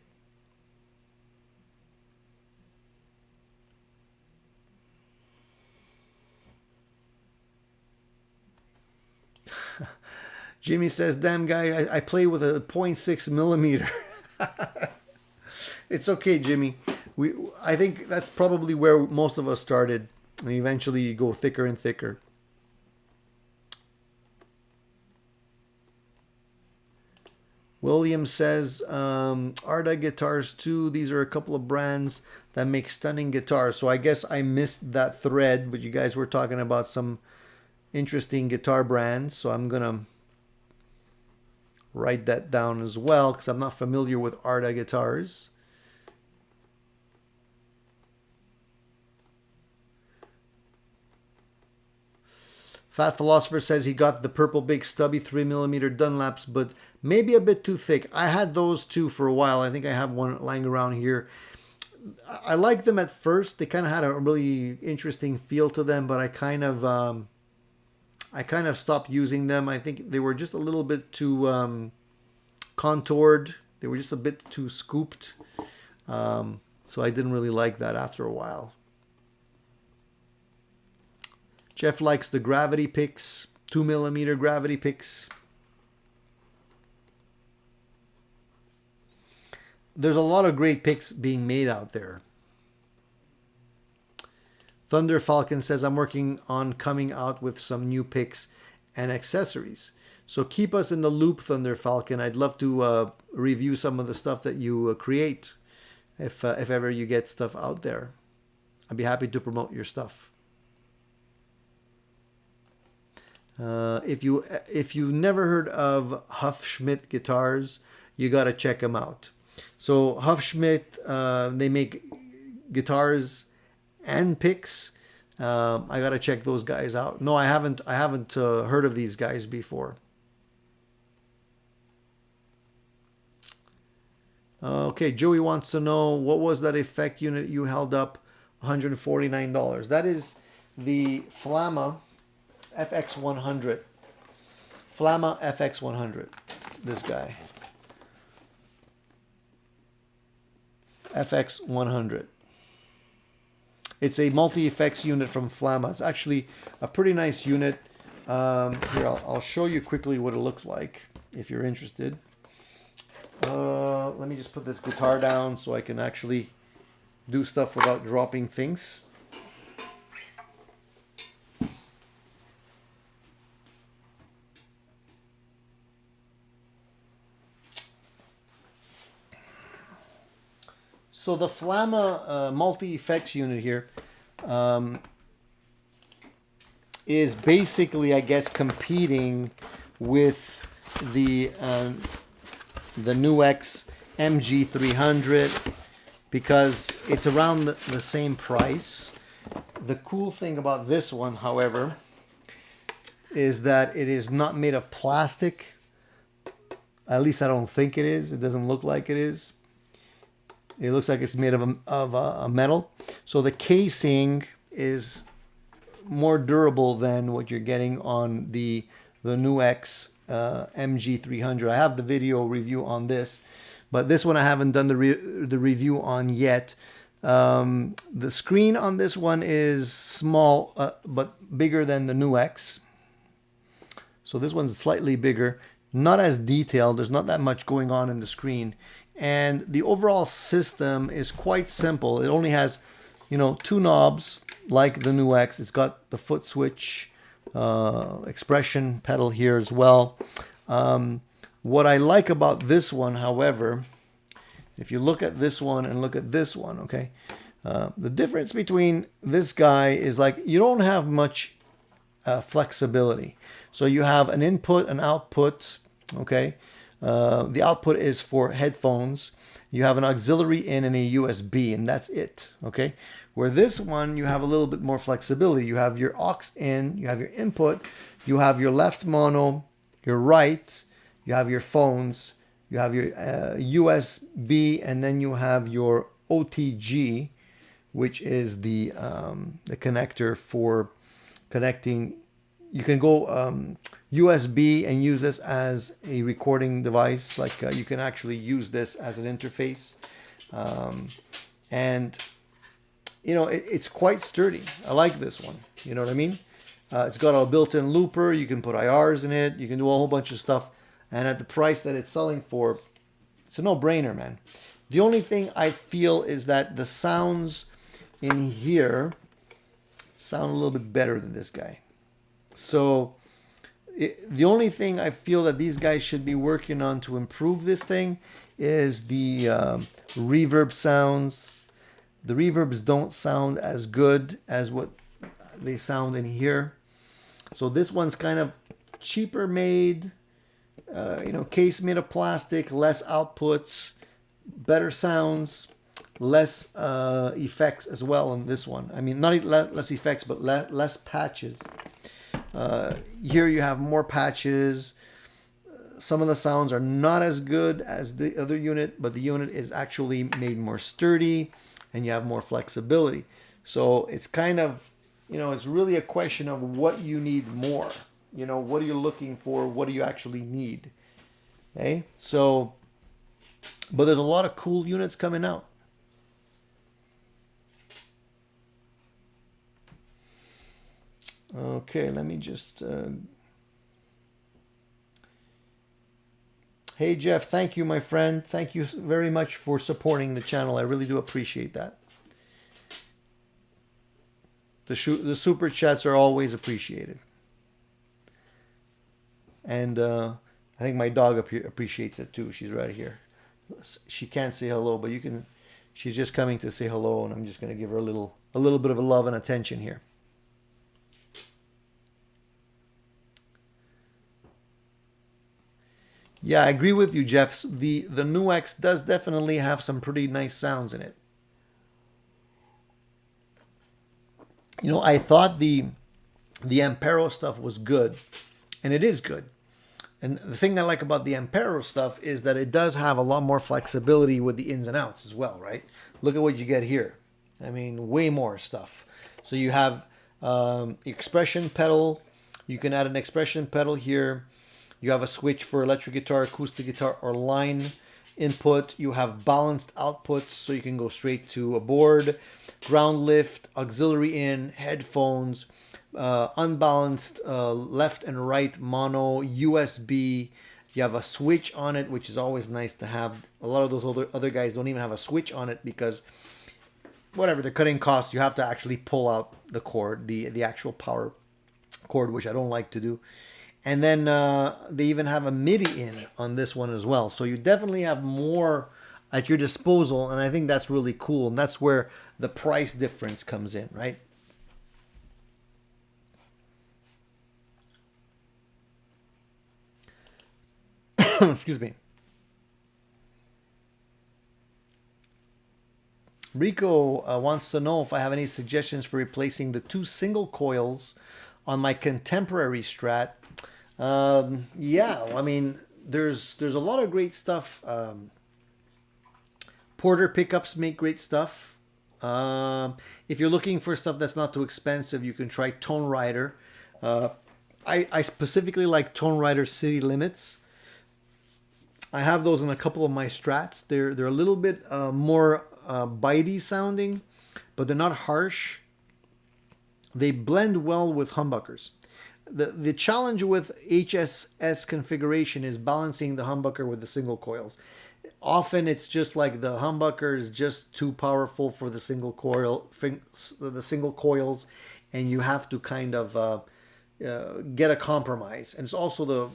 Jimmy says, damn guy, I play with a 0.6 millimeter. It's okay, Jimmy. I think that's probably where most of us started. And eventually you go thicker and thicker. William says, Arda guitars too. These are a couple of brands that make stunning guitars. So I guess I missed that thread, but you guys were talking about some interesting guitar brands. So I'm going to write that down as well, because I'm not familiar with Arda guitars. Fat Philosopher says he got the purple big stubby 3mm Dunlaps, but maybe a bit too thick. I had those too for a while. I think I have one lying around here. I liked them at first. They kind of had a really interesting feel to them, but I kind of stopped using them. I think they were just a little bit too contoured. They were just a bit too scooped. So I didn't really like that after a while. Jeff likes the gravity picks, 2mm gravity picks. There's a lot of great picks being made out there. Thunder Falcon says, I'm working on coming out with some new picks and accessories. So keep us in the loop, Thunder Falcon. I'd love to review some of the stuff that you create if ever you get stuff out there. I'd be happy to promote your stuff. If you've never heard of Huff-Schmidt guitars, you got to check them out. So Huff-Schmidt, they make guitars and picks. I got to check those guys out. No, I haven't heard of these guys before. Okay, Joey wants to know, what was that effect unit you held up? $149. That is the Flamma FX100. Flamma FX100. This guy. FX100. It's a multi-effects unit from Flamma. It's actually a pretty nice unit. Here, I'll show you quickly what it looks like if you're interested. Let me just put this guitar down so I can actually do stuff without dropping things. So the Flamma multi-effects unit here is basically, I guess, competing with the NUX MG300 because it's around the same price. The cool thing about this one, however, is that it is not made of plastic. At least I don't think it is. It doesn't look like it is. It looks like it's made of a metal. So the casing is more durable than what you're getting on the NUX MG300. I have the video review on this, but this one I haven't done the review on yet. The screen on this one is small, but bigger than the NUX. So this one's slightly bigger, not as detailed. There's not that much going on in the screen. And the overall system is quite simple. It only has, you know, 2 knobs like the NUX. It's got the foot switch, expression pedal here as well. What I like about this one, however, if you look at this one and look at this one, okay, the difference between this guy is like you don't have much flexibility. So you have an input, an output, okay. The output is for headphones. You have an auxiliary in and a USB, and that's it, okay? Where this one, you have a little bit more flexibility. You have your aux in, you have your input, you have your left mono, your right, you have your phones, you have your USB, and then you have your OTG, which is the connector for connecting. You can go USB and use this as a recording device. Like you can actually use this as an interface. And, you know, it's quite sturdy. I like this one. You know what I mean? It's got a built-in looper. You can put IRs in it. You can do a whole bunch of stuff. And at the price that it's selling for, it's a no-brainer, man. The only thing I feel is that the sounds in here sound a little bit better than this guy. So the only thing I feel that these guys should be working on to improve this thing is the reverb sounds. The reverbs don't sound as good as what they sound in here. So this one's kind of cheaper made, you know, case made of plastic, less outputs, better sounds, less effects as well on this one. I mean, not less effects, but less patches. Here you have more patches. Some of the sounds are not as good as the other unit, but the unit is actually made more sturdy and you have more flexibility. So it's kind of, you know, it's really a question of what you need more. You know, what are you looking for? What do you actually need? Okay, so, but there's a lot of cool units coming out. Okay, let me just... Hey, Jeff, thank you, my friend. Thank you very much for supporting the channel. I really do appreciate that. The super chats are always appreciated. And I think my dog up here appreciates it too. She's right here. She can't say hello, but you can... She's just coming to say hello, and I'm just going to give her a little bit of love and attention here. Yeah, I agree with you, Jeff. The NUX does definitely have some pretty nice sounds in it. You know, I thought the Ampero stuff was good, and it is good. And the thing I like about the Ampero stuff is that it does have a lot more flexibility with the ins and outs as well, right? Look at what you get here. I mean, way more stuff. So you have expression pedal. You can add an expression pedal here. You have a switch for electric guitar, acoustic guitar, or line input. You have balanced outputs, so you can go straight to a board. Ground lift, auxiliary in, headphones, unbalanced left and right mono, USB, You have a switch on it, which is always nice to have. A lot of those other guys don't even have a switch on it because whatever the cutting cost, you have to actually pull out the cord, the actual power cord, which I don't like to do. And then they even have a MIDI in on this one as well. So you definitely have more at your disposal, and I think that's really cool. And that's where the price difference comes in, right? Excuse me. Rico wants to know if I have any suggestions for replacing the two single coils on my contemporary Strat. Yeah, I mean, there's a lot of great stuff. Porter pickups make great stuff. If you're looking for stuff that's not too expensive, you can try Tone Rider. I specifically like Tone Rider City Limits. I have those in a couple of my Strats. They're a little bit more bitey sounding, but they're not harsh. They blend well with humbuckers. The challenge with HSS configuration is balancing the humbucker with the single coils. Often it's just like the humbucker is just too powerful for the single coils, and you have to kind of get a compromise. And it's also the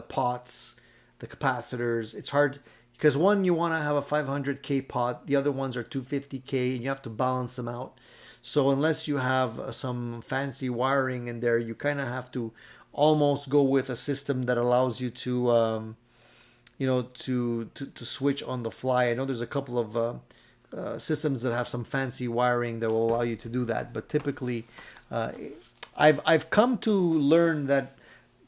pots, the capacitors. It's hard because one, you want to have a 500K pot, the other ones are 250K, and you have to balance them out. So unless you have some fancy wiring in there, you kind of have to almost go with a system that allows you to, to switch on the fly. I know there's a couple of systems that have some fancy wiring that will allow you to do that, but typically, I've come to learn that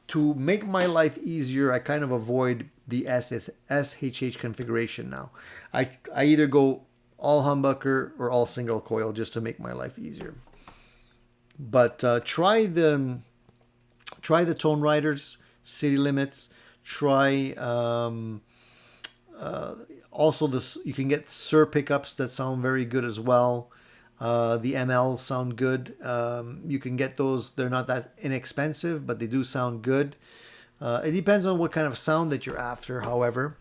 to make my life easier, I kind of avoid the SHH configuration now. I either go all humbucker or all single coil just to make my life easier. But try the Tone Riders, City Limits. Try also this. You can get Sir pickups that sound very good as well. The MLs sound good. You can get those. They're not that inexpensive, but they do sound good. It depends on what kind of sound that you're after, however.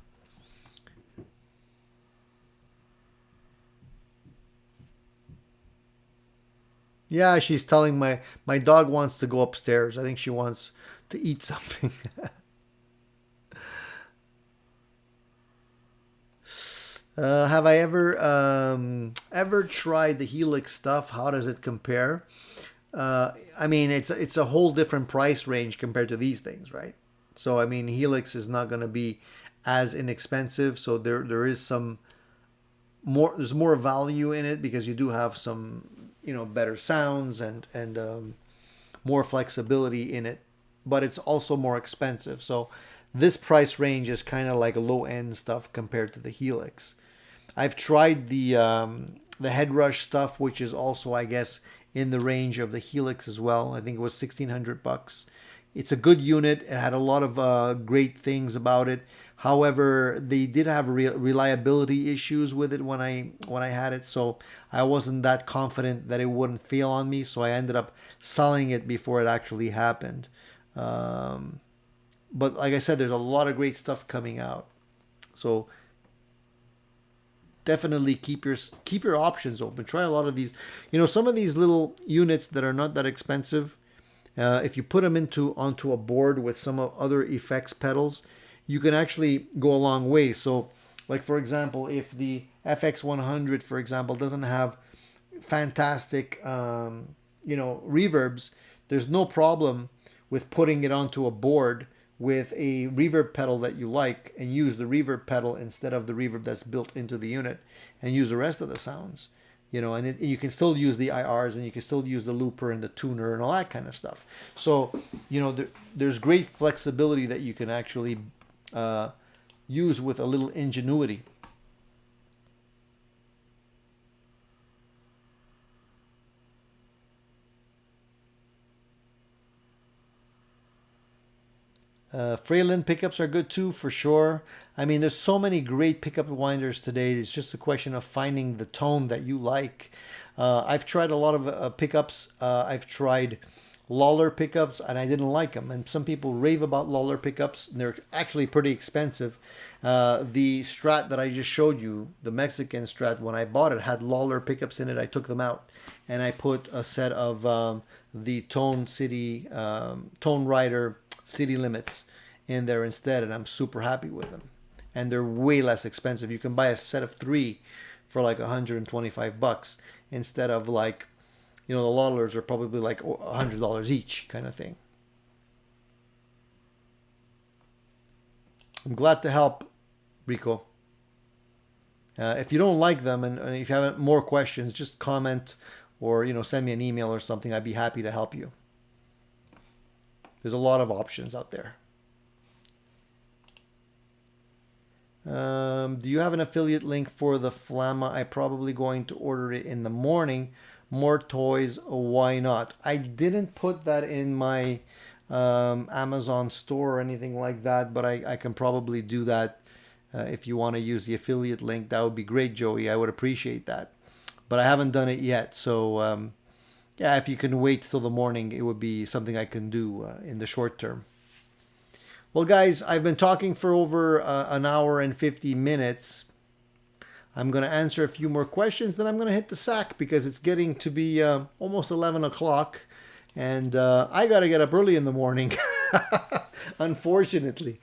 Yeah, she's telling my dog wants to go upstairs. I think she wants to eat something. Have I ever tried the Helix stuff? How does it compare? I mean, it's a whole different price range compared to these things, right? So I mean, Helix is not going to be as inexpensive. So there is some more. There's more value in it because you do have some better sounds and more flexibility in it, but it's also more expensive. So this price range is kind of like low end stuff compared to the Helix. I've tried the Headrush stuff, which is also, I guess, in the range of the Helix as well. I think it was $1,600. It's a good unit. It had a lot of great things about it. However, they did have reliability issues with it when I had it, so I wasn't that confident that it wouldn't fail on me. So I ended up selling it before it actually happened. But like I said, there's a lot of great stuff coming out. So definitely keep your options open. Try a lot of these. Some of these little units that are not that expensive. If you put them onto a board with some other effects pedals, you can actually go a long way. So, like for example, if the FX100, for example, doesn't have fantastic, reverbs, there's no problem with putting it onto a board with a reverb pedal that you like and use the reverb pedal instead of the reverb that's built into the unit and use the rest of the sounds. And you can still use the IRs and you can still use the looper and the tuner and all that kind of stuff. So, there's great flexibility that you can actually use with a little ingenuity. Freyland pickups are good too, for sure. I mean, there's so many great pickup winders today. It's just a question of finding the tone that you like. I've tried a lot of pickups. I've tried Lawler pickups, and I didn't like them. And some people rave about Lawler pickups, and they're actually pretty expensive. The Strat that I just showed you, the Mexican Strat, when I bought it, had Lawler pickups in it. I took them out, and I put a set of the Tone Rider City Limits in there instead, and I'm super happy with them. And they're way less expensive. You can buy a set of 3 for like $125 instead of like, you know, the Lawlers are probably like $100 each kind of thing. I'm glad to help, Rico. If you don't like them, and if you have more questions, just comment or, you know, send me an email or something. I'd be happy to help you. There's a lot of options out there. Do you have an affiliate link for the Flamma? I'm probably going to order it in the morning. More toys, why not? I didn't put that in my Amazon store or anything like that, but I can probably do that. If you want to use the affiliate link, that would be great, Joey. I would appreciate that. But I haven't done it yet, so yeah, if you can wait till the morning, it would be something I can do in the short term. Well, guys, I've been talking for over an hour and 50 minutes. I'm going to answer a few more questions, then I'm going to hit the sack because it's getting to be almost 11 o'clock. And I got to get up early in the morning, unfortunately.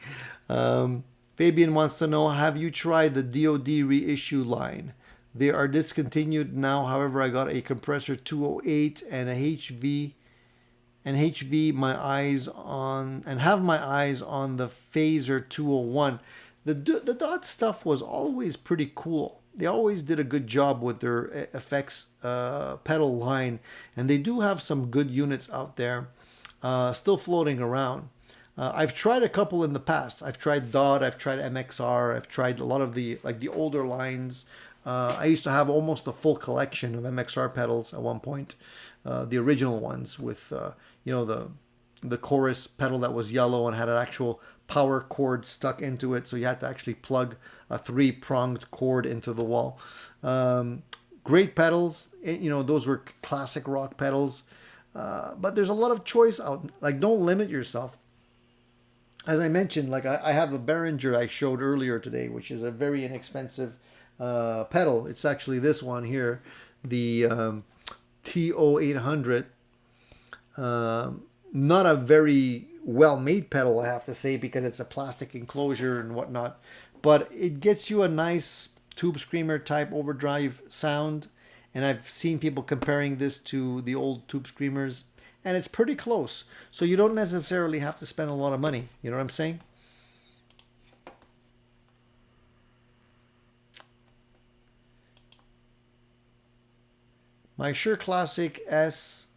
Fabian wants to know, have you tried the DoD reissue line? They are discontinued now. However, I got a compressor 208 and a HV my eyes on, and have my eyes on the Phaser 201. The Dot stuff was always pretty cool. They always did a good job with their effects pedal line, and they do have some good units out there still floating around. I've tried a couple in the past. I've tried Dot, I've tried MXR, I've tried a lot of the older lines. I used to have almost a full collection of MXR pedals at one point, the original ones with you know, the chorus pedal that was yellow and had an actual power cord stuck into it, so you had to actually plug a 3-pronged cord into the wall. Great pedals, you know, those were classic rock pedals, but there's a lot of choice out. Like, don't limit yourself. As I mentioned, like I have a Behringer I showed earlier today, which is a very inexpensive pedal. It's actually this one here, the TO800. Not a very well-made pedal, I have to say, because it's a plastic enclosure and whatnot, but it gets you a nice tube screamer type overdrive sound, and I've seen people comparing this to the old tube screamers, and it's pretty close, so you don't necessarily have to spend a lot of money, you know what I'm saying? My Shure Classic S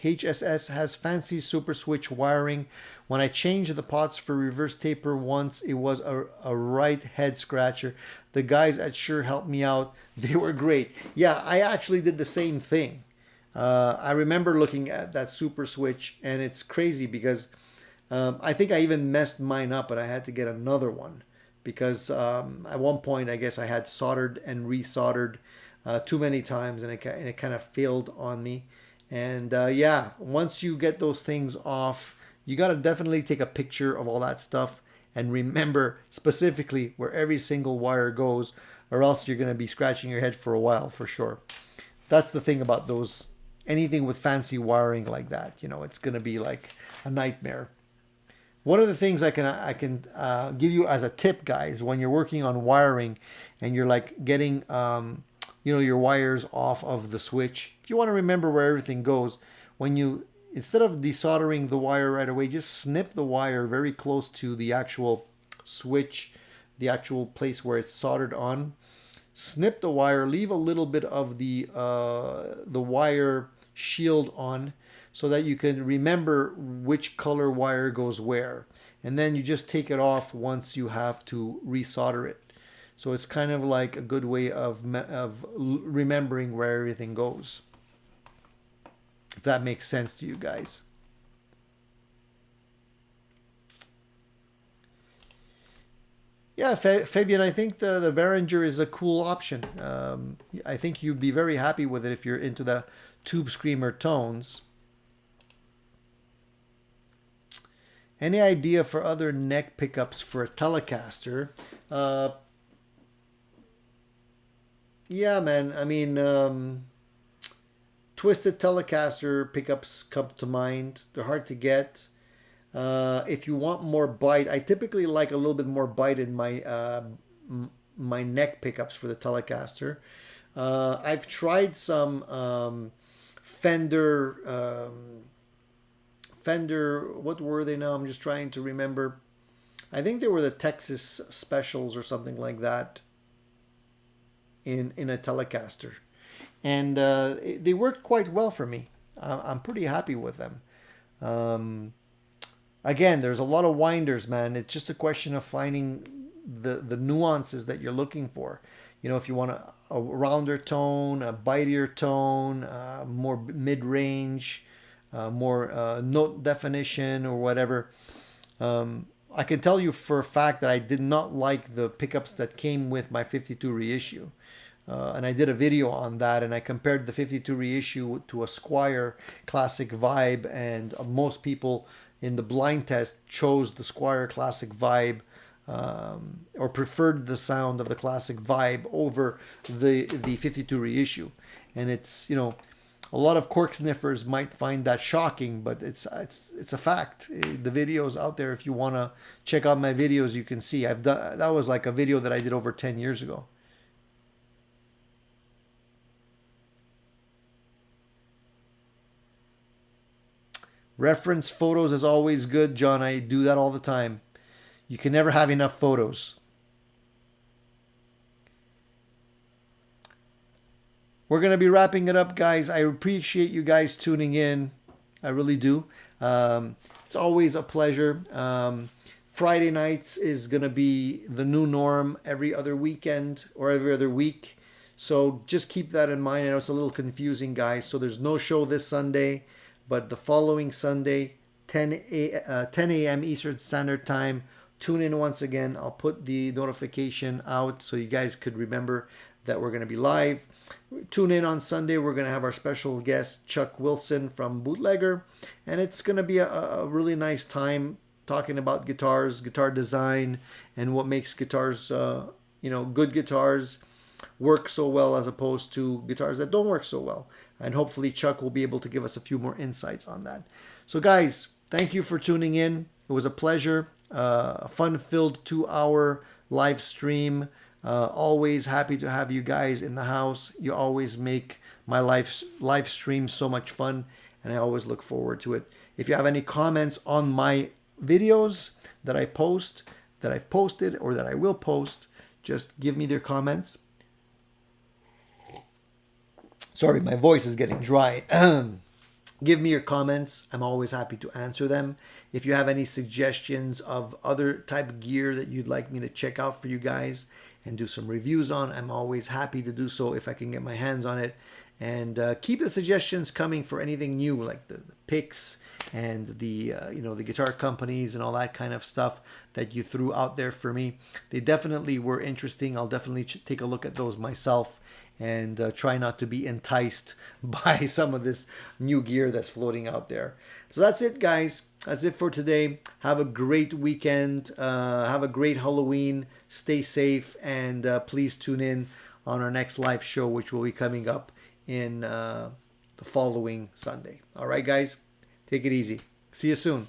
HSS has fancy super switch wiring. When I changed the pots for reverse taper once, it was a right head scratcher. The guys at Shure helped me out. They were great. Yeah, I actually did the same thing. I remember looking at that super switch, and it's crazy because I think I even messed mine up, but I had to get another one because at one point I guess I had soldered and resoldered too many times, and it kind of failed on me. And yeah, once you get those things off, you got to definitely take a picture of all that stuff and remember specifically where every single wire goes, or else you're going to be scratching your head for a while for sure. That's the thing about those, anything with fancy wiring like that, you know, it's going to be like a nightmare. One of the things I can give you as a tip, guys, when you're working on wiring and you're like getting you know, your wires off of the switch, if you want to remember where everything goes, when you, instead of desoldering the wire right away, just snip the wire very close to the actual switch, the actual place where it's soldered on. Snip the wire, leave a little bit of the wire shield on so that you can remember which color wire goes where. And then you just take it off once you have to resolder it. So it's kind of like a good way of remembering where everything goes. If that makes sense to you guys. Yeah, Fabian, I think the Behringer is a cool option. I think you'd be very happy with it if you're into the tube screamer tones. Any idea for other neck pickups for a Telecaster? Yeah, man. I mean, twisted Telecaster pickups come to mind. They're hard to get. If you want more bite, I typically like a little bit more bite in my neck pickups for the Telecaster. I've tried some Fender. Fender. What were they now? I'm just trying to remember. I think they were the Texas Specials or something like that in a Telecaster, and they worked quite well for me. I'm pretty happy with them. Again, there's a lot of winders, man. It's just a question of finding the nuances that you're looking for. You know, if you want a rounder tone, a bitier tone, more mid-range, more note definition or whatever. I can tell you for a fact that I did not like the pickups that came with my 52 reissue. And I did a video on that, and I compared the 52 reissue to a Squier Classic Vibe, and most people in the blind test chose the Squier Classic Vibe, or preferred the sound of the Classic Vibe over the 52 reissue. And it's, you know, a lot of cork sniffers might find that shocking, but it's a fact. The video's out there. If you want to check out my videos, you can see I've done that. Was like a video that I did over 10 years ago. Reference photos is always good, John. I do that all the time. You can never have enough photos. We're going to be wrapping it up, guys. I appreciate you guys tuning in. I really do. It's always a pleasure. Friday nights is going to be the new norm every other weekend or every other week. So just keep that in mind. I know it's a little confusing, guys. So there's no show this Sunday, but the following Sunday, 10 a.m. Eastern Standard Time. Tune in once again. I'll put the notification out so you guys could remember that we're going to be live. Tune in on Sunday. We're going to have our special guest, Chuck Wilson from Bootlegger. And it's going to be a really nice time talking about guitars, guitar design, and what makes guitars, good guitars work so well as opposed to guitars that don't work so well. And hopefully Chuck will be able to give us a few more insights on that. So guys, thank you for tuning in. It was a pleasure. A fun-filled 2-hour live stream. Always happy to have you guys in the house. You always make my live stream so much fun, and I always look forward to it. If you have any comments on my videos that I post, that I've posted, or that I will post, just give me their comments. Sorry, my voice is getting dry. Give me your comments. I'm always happy to answer them. If you have any suggestions of other type of gear that you'd like me to check out for you guys and do some reviews on, I'm always happy to do so if I can get my hands on it. And keep the suggestions coming for anything new, like the picks and the guitar companies and all that kind of stuff that you threw out there for me. They definitely were interesting. I'll definitely take a look at those myself and try not to be enticed by some of this new gear that's floating out there. So that's it, guys. That's it for today. Have a great weekend. Have a great Halloween. Stay safe, and please tune in on our next live show, which will be coming up in the following Sunday. All right, guys? Take it easy. See you soon.